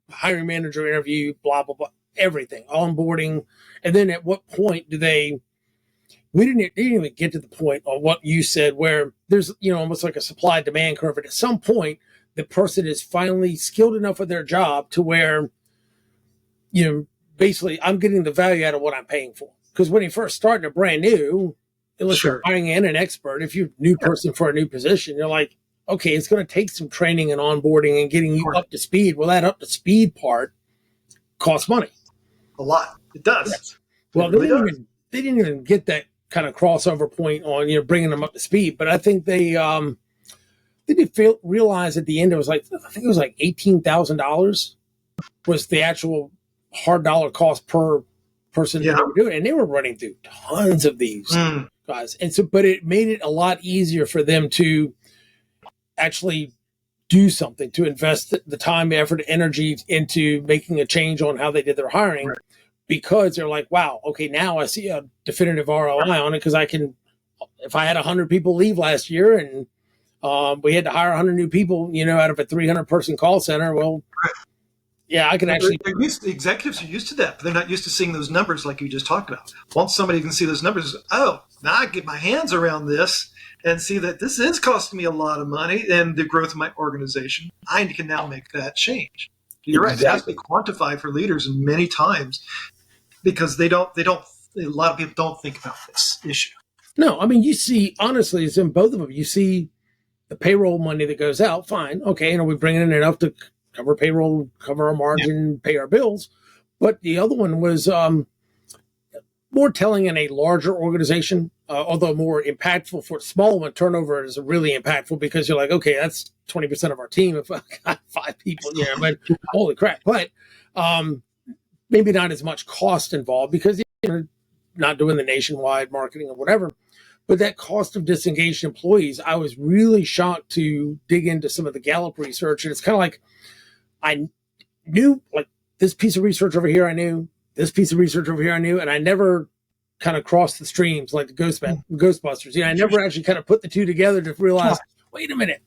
hiring manager interview, blah, blah, blah, everything, onboarding. And then at what point they didn't even get to the point of what you said, where there's, almost like a supply demand curve. And at some point, the person is finally skilled enough with their job to where, basically I'm getting the value out of what I'm paying for. Because when you first start a brand new, unless you're hiring in an expert, if you're a new person for a new position, you're like, okay, it's going to take some training and onboarding and getting you up to speed. Well, that up to speed part costs money. A lot. It does. Yes. Well, they didn't even get that kind of crossover point on, bringing them up to speed. But I think they Then you realize at the end, it was like, I think it was like $18,000 was the actual hard dollar cost per person that Yeah. they were doing. And they were running through tons of these guys. And so, but it made it a lot easier for them to actually do something, to invest the time, effort, energy into making a change on how they did their hiring, because they're like, wow, okay, now I see a definitive ROI on it, because I can, if I had 100 people leave last year and we had to hire 100 new people, out of a 300 person call center, well, yeah, I can actually. The executives are used to that, but they're not used to seeing those numbers like you just talked about. Once somebody can see those numbers, oh, now I get my hands around this and see that this is costing me a lot of money and the growth of my organization, I can now make that change. You're right. It has to be quantified for leaders many times, because they don't, a lot of people don't think about this issue. No, I mean, you see, honestly, it's in both of them. You see the payroll money that goes out, fine. Okay, we're bringing in enough to cover payroll, cover our margin, pay our bills. But the other one was more telling in a larger organization, although more impactful for a small one. Turnover is really impactful, because you're like, okay, that's 20% of our team if I got 5 people, but holy crap. But maybe not as much cost involved, because you're not doing the nationwide marketing or whatever. But that cost of disengaged employees, I was really shocked to dig into some of the Gallup research. And it's kind of like, I knew, like, this piece of research over here I knew, this piece of research over here I knew, and I never kind of crossed the streams like the Ghostbusters. I never actually kind of put the two together to realize, wait a minute.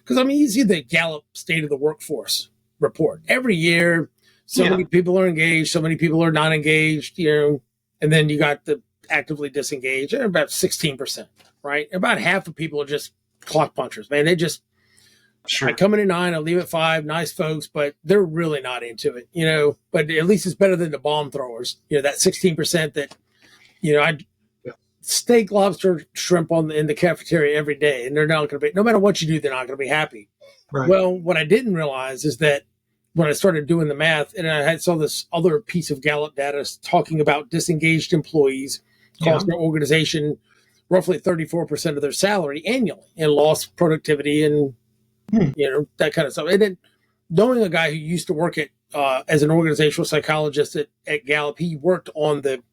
Because, you see the Gallup State of the Workforce report. Every year, so many people are engaged, so many people are not engaged, and then you got the actively disengaged, and about 16%, right? About half of people are just clock punchers, man. They just, I come in at 9, I leave at 5, nice folks, but they're really not into it, but at least it's better than the bomb throwers, that 16% that, I steak, lobster, shrimp in the cafeteria every day, and they're not going to be, no matter what you do, they're not going to be happy. Right. Well, what I didn't realize is that when I started doing the math, and I saw this other piece of Gallup data talking about disengaged employees cost their organization roughly 34% of their salary annually, and lost productivity and that kind of stuff. And then knowing a guy who used to work at as an organizational psychologist at Gallup, he worked on the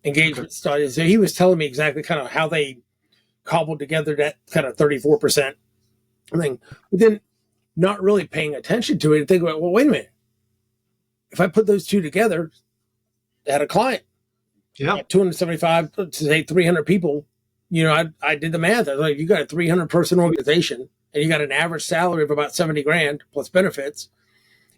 engagement studies. So he was telling me exactly kind of how they cobbled together that kind of 34% thing. But then not really paying attention to it and think about, well, wait a minute. If I put those two together, I had a client, 275 to say 300 people, I did the math. I was like, you got a 300 person organization and you got an average salary of about 70 grand plus benefits.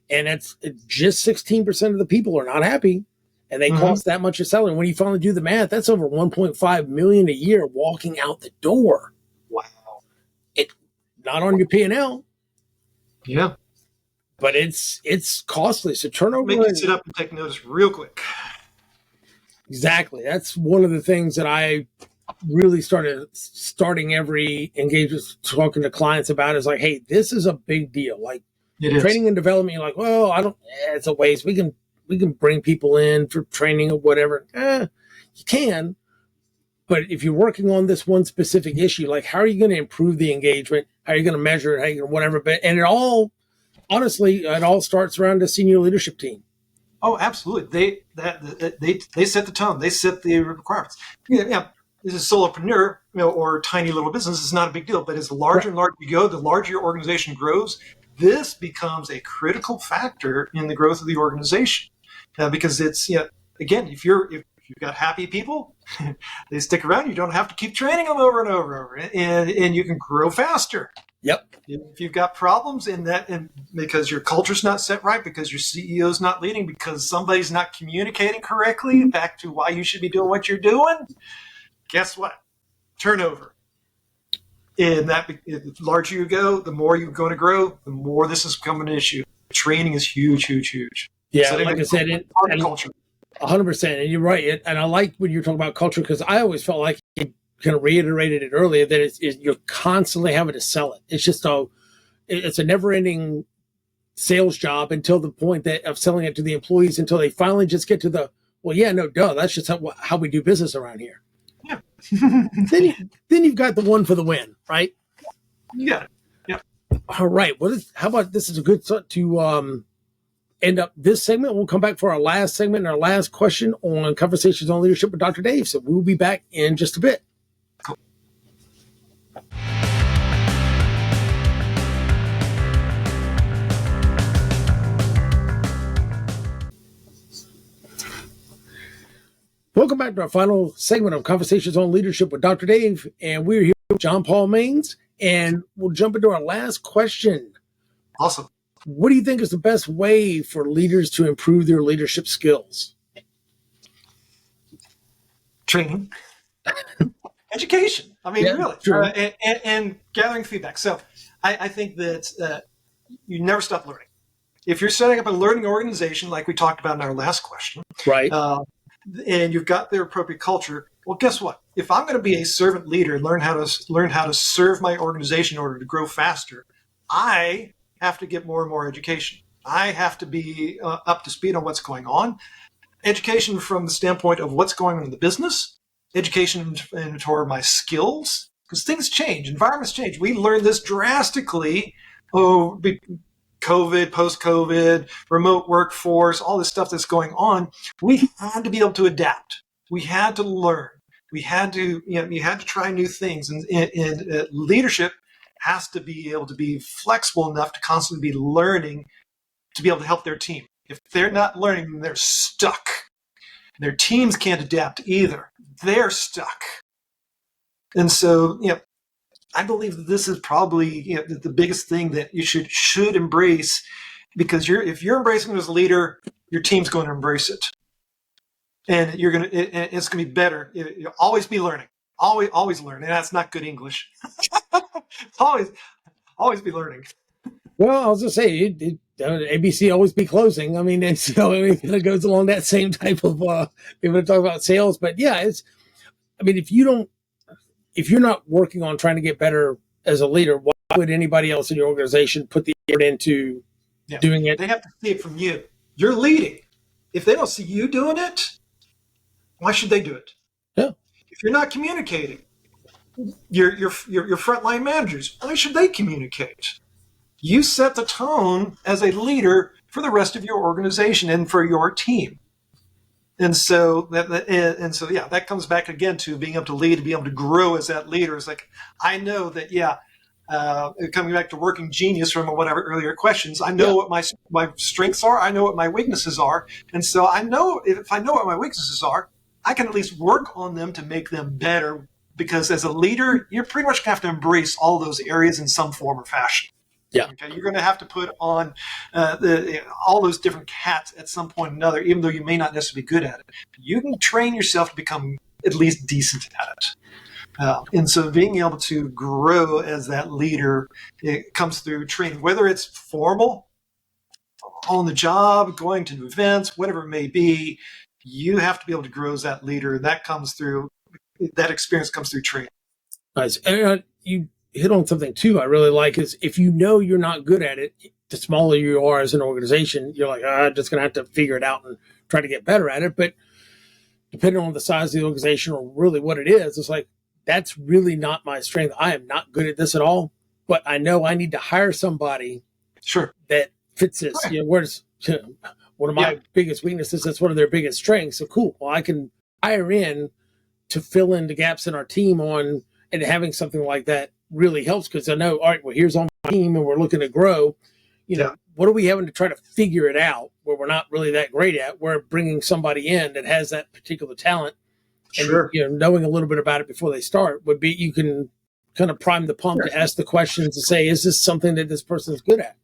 And it's just 16% of the people are not happy, and they cost that much of salary. When you finally do the math, that's over 1.5 million a year walking out the door. Wow. It not on your P&L. Yeah. But it's costly. So turnover. Make you sit up and take notice real quick. Exactly. That's one of the things that I really starting every engagement talking to clients about, is like, hey, this is a big deal. Like training and development, you're like, well, it's a waste. We can bring people in for training or whatever. You can. But if you're working on this one specific issue, like, how are you going to improve the engagement? How are you going to measure it? How are you going to whatever? But, and honestly, it all starts around the senior leadership team. Oh, absolutely. They set the tone. They set the requirements. Yeah. As a solopreneur, or tiny little business, is not a big deal. But as larger and larger you go, the larger your organization grows, this becomes a critical factor in the growth of the organization. Because it's, again, if you've got happy people, they stick around. You don't have to keep training them over and over, and you can grow faster. Yep. If you've got problems and because your culture's not set right, because your CEO's not leading, because somebody's not communicating correctly back to why you should be doing what you're doing, guess what? Turnover. And the larger you go, the more you're going to grow, the more this is becoming an issue. Training is huge, huge, huge. Yeah, so like I said, culture. 100%. And you're right. And I like when you're talking about culture, because I always felt like you kind of reiterated it earlier, that you're constantly having to sell it. It's just it's a never-ending sales job until the point of selling it to the employees, until they finally just get to that's just how we do business around here. Yeah. then you've got the one for the win, right? You got it. Yeah. All right. How about this is a good start to end up this segment. We'll come back for our last segment and our last question on Conversations on Leadership with Dr. Dave. So we'll be back in just a bit. Cool. Welcome back to our final segment of Conversations on Leadership with Dr. Dave. And we're here with John Paul Maines. And we'll jump into our last question. Awesome. What do you think is the best way for leaders to improve their leadership skills? Training. Education. I mean, really. And gathering feedback. So I think that you never stop learning. If you're setting up a learning organization, like we talked about in our last question, right, and you've got their appropriate culture, well, guess what? If I'm going to be a servant leader and learn how to serve my organization in order to grow faster, I have to get more and more education. I have to be up to speed on what's going on. Education from the standpoint of what's going on in the business, education toward my skills, because things change, environments change. We learned this drastically. COVID, post-COVID, remote workforce, all this stuff that's going on, we had to be able to adapt. We had to learn. We had to, you had to try new things. And leadership has to be able to be flexible enough to constantly be learning to be able to help their team. If they're not learning, then they're stuck. Their teams can't adapt either. They're stuck. And so, I believe that this is probably the biggest thing that you should embrace, because if you're embracing it as a leader, your team's going to embrace it, and it's going to be better. You'll always be learning, always learn, and that's not good English. always be learning. Well, I was going to say, ABC always be closing. I mean, it goes along that same type of people talk about sales, but yeah, if you're not working on trying to get better as a leader, why would anybody else in your organization put the effort into doing it? They have to see it from you. You're leading. If they don't see you doing it, why should they do it? Yeah. If you're not communicating, your frontline managers, why should they communicate? You set the tone as a leader for the rest of your organization and for your team. And so that comes back again to being able to lead, to be able to grow as that leader. It's like, I know that, coming back to working genius from whatever earlier questions, I know what my strengths are. I know what my weaknesses are. And so I know if I know what my weaknesses are, I can at least work on them to make them better, because as a leader, you're pretty much going to have to embrace all those areas in some form or fashion. Yeah. Okay. You're going to have to put on all those different hats at some point or another, even though you may not necessarily be good at it. You can train yourself to become at least decent at it. And so being able to grow as that leader, it comes through training, whether it's formal, on the job, going to events, whatever it may be. You have to be able to grow as that leader. That experience comes through training. Nice. And you hit on something too I really like, is if you know you're not good at it, the smaller you are as an organization, you're like, I'm just going to have to figure it out and try to get better at it. But depending on the size of the organization or really what it is, it's like, that's really not my strength. I am not good at this at all, but I know I need to hire somebody that fits this. Right. Where's one of my biggest weaknesses, that's one of their biggest strengths. So cool. Well, I can hire in to fill in the gaps in our team and having something like that really helps, because I know, all right, well, here's on my team and we're looking to grow. What are we having to try to figure it out where we're not really that great at? We're bringing somebody in that has that particular talent. And knowing a little bit about it before they start would be, you can kind of prime the pump to ask the questions to say, is this something that this person is good at?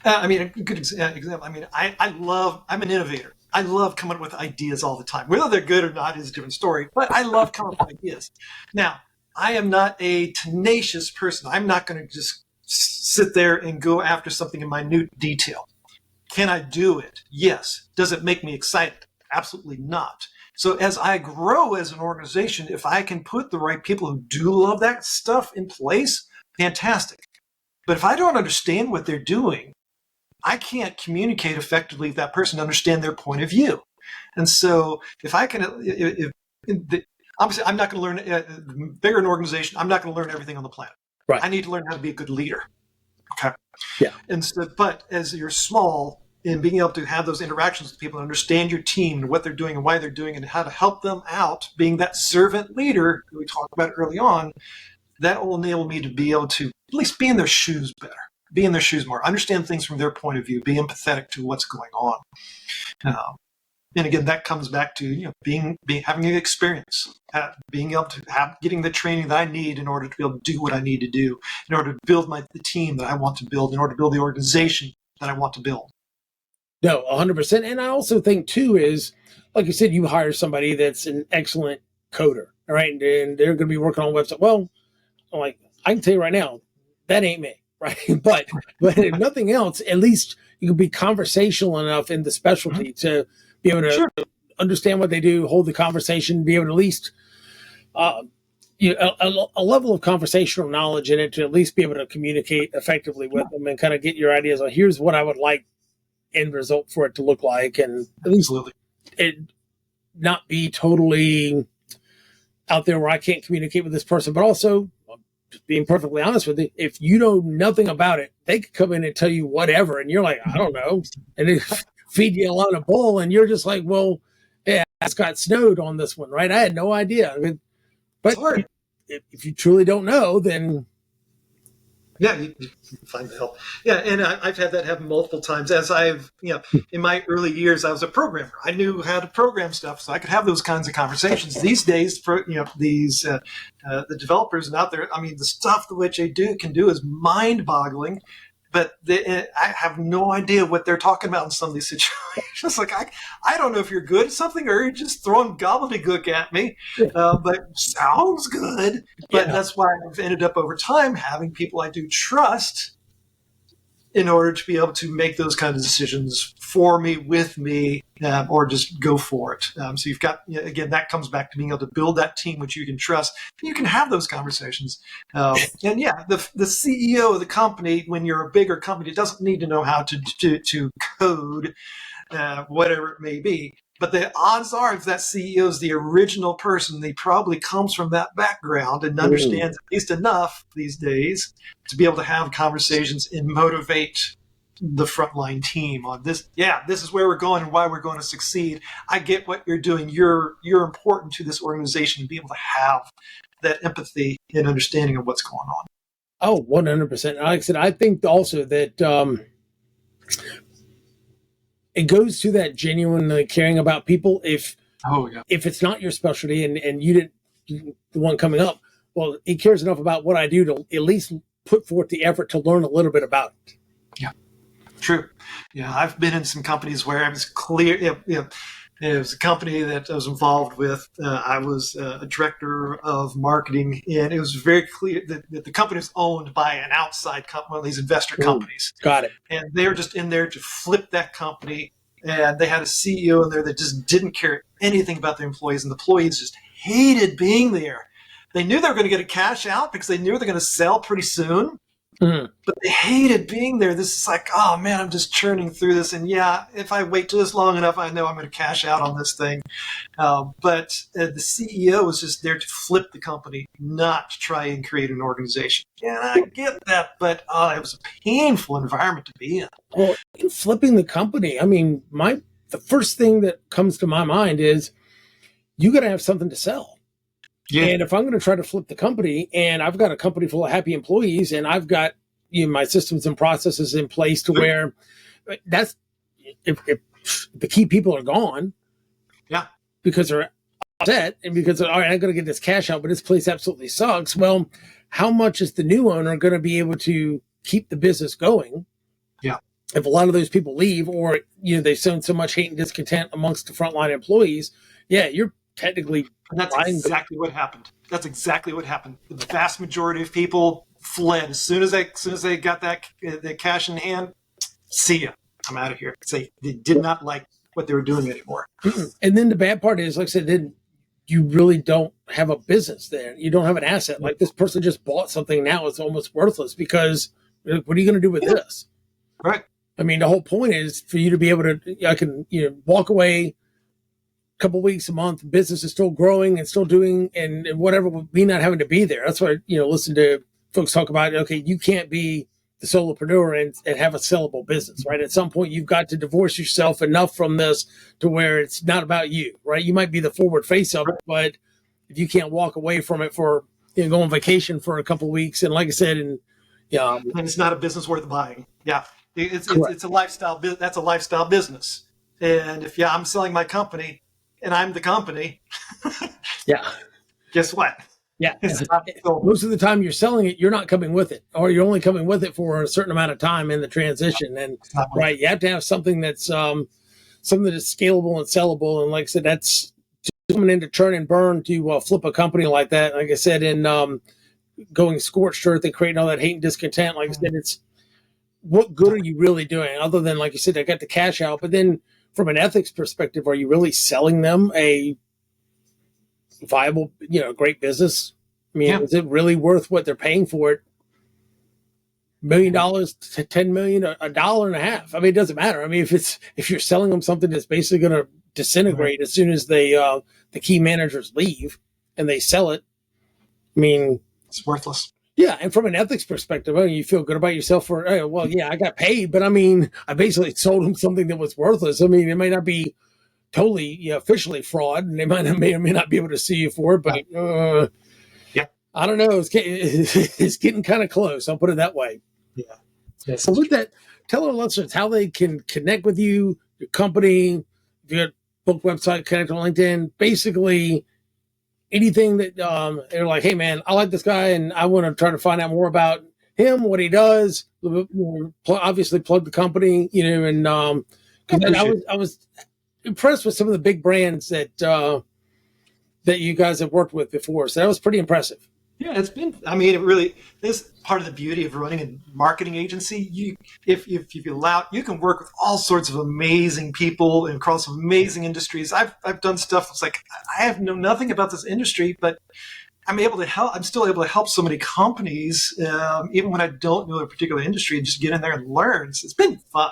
A good example. I'm an innovator. I love coming up with ideas all the time. Whether they're good or not is a different story, but I love coming up with ideas. Now, I am not a tenacious person. I'm not going to just sit there and go after something in minute detail. Can I do it? Yes. Does it make me excited? Absolutely not. So as I grow as an organization, if I can put the right people who do love that stuff in place, fantastic. But if I don't understand what they're doing, I can't communicate effectively with that person to understand their point of view. And so if I can, obviously I'm not going to learn, bigger an organization, I'm not going to learn everything on the planet. Right. I need to learn how to be a good leader. Okay. Yeah. And so, but as you're small and being able to have those interactions with people and understand your team and what they're doing and why they're doing and how to help them out, being that servant leader that we talked about early on, that will enable me to be able to at least be in their shoes better, be in their shoes more, understand things from their point of view, be empathetic to what's going on. And again, that comes back to being having an experience, being able to getting the training that I need in order to be able to do what I need to do, in order to build the team that I want to build, in order to build the organization that I want to build. No, 100%. And I also think too is, like you said, you hire somebody that's an excellent coder, all right, and they're going to be working on a website. Well, I'm like, I can tell you right now, that ain't me, right? but if nothing else, at least you can be conversational enough in the specialty to be able to understand what they do, hold the conversation, be able to at least a level of conversational knowledge in it to at least be able to communicate effectively with them and kind of get your ideas on here's what I would like end result for it to look like, and at least it not be totally out there where I can't communicate with this person, but also just being perfectly honest with you, if you know nothing about it, they could come in and tell you whatever, and you're like, I don't know, and they feed you a lot of bull, and you're just like, well, yeah, I just got snowed on this one, right? I had no idea. I mean, but if you truly don't know, then yeah, you find the help. Yeah, and I've had that happen multiple times. As I've, in my early years, I was a programmer. I knew how to program stuff, so I could have those kinds of conversations. These days, the developers out there, I mean, the stuff that which they can do is mind-boggling. But I have no idea what they're talking about in some of these situations. Like, I don't know if you're good at something or you're just throwing gobbledygook at me, but sounds good. But that's why I've ended up over time having people I do trust in order to be able to make those kinds of decisions for me, with me, or just go for it. So you've got, again, that comes back to being able to build that team which you can trust. You can have those conversations. And the CEO of the company, when you're a bigger company, doesn't need to know how to code, whatever it may be. But the odds are, if that CEO is the original person, he probably comes from that background and understands at least enough these days to be able to have conversations and motivate the frontline team on this. Yeah, this is where we're going and why we're going to succeed. I get what you're doing. You're important to this organization, and be able to have that empathy and understanding of what's going on. Oh, 100%. Like I said, I think also that it goes to that genuinely caring about people. If it's not your specialty and you didn't the one coming up, well, he cares enough about what I do to at least put forth the effort to learn a little bit about it. Yeah, true. Yeah, I've been in some companies where it was clear. It was a company that I was involved with. I was a director of marketing, and it was very clear that the company was owned by an outside company, one of these investor companies. Got it. And they were just in there to flip that company. And they had a CEO in there that just didn't care anything about their employees, and the employees just hated being there. They knew they were going to get a cash out because they knew they were going to sell pretty soon. But they hated being there. This is like, oh man, I'm just churning through this. And yeah, if I wait till this long enough, I know I'm going to cash out on this thing. But the CEO was just there to flip the company, not to try and create an organization. And I get that, but it was a painful environment to be in. Well, in flipping the company, I mean, the first thing that comes to my mind is you got to have something to sell. Yeah. And if I'm going to try to flip the company, and I've got a company full of happy employees, and I've got my systems and processes in place to where that's if the key people are gone, because they're upset and because all right, I'm going to get this cash out, but this place absolutely sucks. Well, how much is the new owner going to be able to keep the business going? Yeah, if a lot of those people leave, or they've sown so much hate and discontent amongst the frontline employees, you're technically. And that's exactly what happened. That's exactly what happened. The vast majority of people fled as soon as they got that cash in hand. See ya. I'm out of here. They did not like what they were doing anymore. And then the bad part is, like I said, then you really don't have a business there. You don't have an asset. Like this person just bought something now; it's almost worthless because what are you going to do with this? Right. I mean, the whole point is for you to be able to. I can walk away. Couple weeks a month, business is still growing and still doing and whatever, me not having to be there. That's why listen to folks talk about, okay, you can't be the the solopreneur and have a sellable business, right? At some point, you've got to divorce yourself enough from this to where it's not about you, right? You might be the forward face of it, but if you can't walk away from it for, go on vacation for a couple of weeks, and like I said, and and it's not a business worth buying. Yeah, it's a lifestyle. That's a lifestyle business. And if I'm selling my company, and I'm the company, yeah, guess what? Yeah. Most of the time you're selling it, you're not coming with it, or you're only coming with it for a certain amount of time in the transition. And right, you have to have something that's something that's scalable and sellable. And like I said, that's coming in to churn and burn to flip a company like that. Like I said, in going scorched earth and creating all that hate and discontent. Like I said, it's what good are you really doing other than, like you said, I got the cash out. But then from an ethics perspective, are you really selling them a viable, great business? I mean, is it really worth what they're paying for it? $1 million to $10 million, $1.50. I mean, it doesn't matter. I mean, if you're selling them something that's basically going to disintegrate as soon as they the key managers leave and they sell it, I mean, it's worthless. Yeah, and from an ethics perspective, you feel good about yourself for, well, yeah, I got paid, but I mean, I basically sold them something that was worthless. I mean, it may not be totally officially fraud, and they may or may not be able to sue you for it, but I don't know. It's getting kind of close. I'll put it that way. Yeah. Yes. So with that, tell our listeners how they can connect with you, your company, your book website, connect on LinkedIn, basically anything that they're like, hey, man, I like this guy, and I want to try to find out more about him, what he does. Obviously, plug the company, and I was impressed with some of the big brands that you guys have worked with before. So that was pretty impressive. Yeah, it's been. I mean, it really is part of the beauty of running a marketing agency. If you allow, you can work with all sorts of amazing people and across amazing industries. I've done stuff that's like I know nothing about this industry, but I'm able to help. I'm still able to help so many companies, even when I don't know a particular industry, and just get in there and learn. So it's been fun.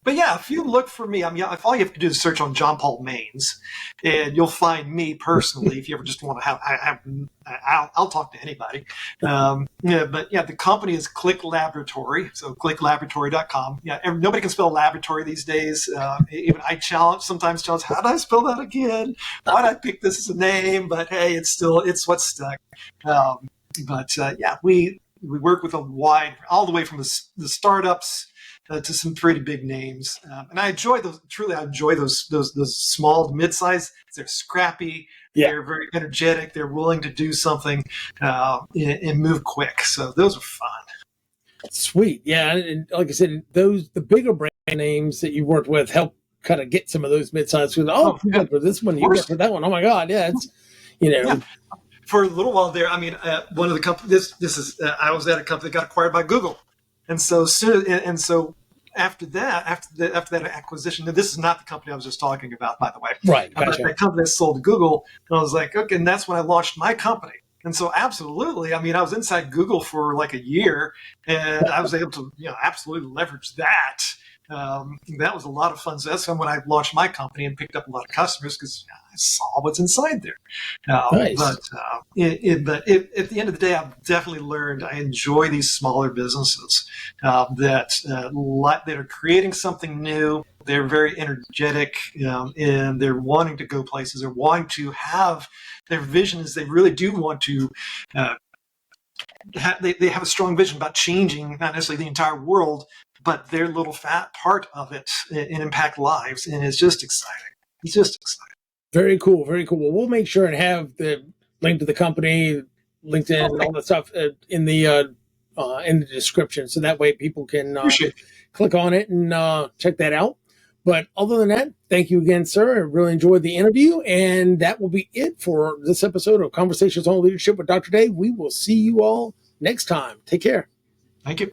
But yeah, if you look for me, if all you have to do is search on John Paul Maines, and you'll find me personally. If you ever just want to I'll talk to anybody. The company is Click Laboratory, so clicklaboratory.com. Yeah, nobody can spell laboratory these days. Even I sometimes challenge, how do I spell that again? Why did I pick this as a name? But hey, it's what's stuck. We work with all the way from the startups to some pretty big names, and I enjoy those. Truly, I enjoy those small to mid-size. They're scrappy. Yeah. They're very energetic. They're willing to do something and move quick. So those are fun. Sweet, yeah. And like I said, the bigger brand names that you worked with help kind of get some of those mid-size. You got for this one, you got for that one. Oh my God, yeah, it's Yeah. For a little while there, I mean, one of the companies. This is I was at a company that got acquired by Google. And so after that acquisition, this is not the company I was just talking about, by the way. Right. Gotcha. That company that sold to Google, and I was like, okay, and that's when I launched my company. And so absolutely, I mean, I was inside Google for like a year, and I was able to, absolutely leverage that. That was a lot of fun. So that's when I launched my company and picked up a lot of customers because I saw what's inside there. Nice. But at the end of the day, I've definitely learned I enjoy these smaller businesses that are creating something new. They're very energetic, and they're wanting to go places. They're wanting to have their vision is they really do want to. They have a strong vision about changing not necessarily the entire world, but their little fat part of it and impact lives. And it's just exciting. It's just exciting. Very cool. Very cool. Well, we'll make sure and have the link to the company, LinkedIn, and all that stuff in the description. So that way people can click on it and check that out. But other than that, thank you again, sir. I really enjoyed the interview. And that will be it for this episode of Conversations on Leadership with Dr. Dave. We will see you all next time. Take care. Thank you.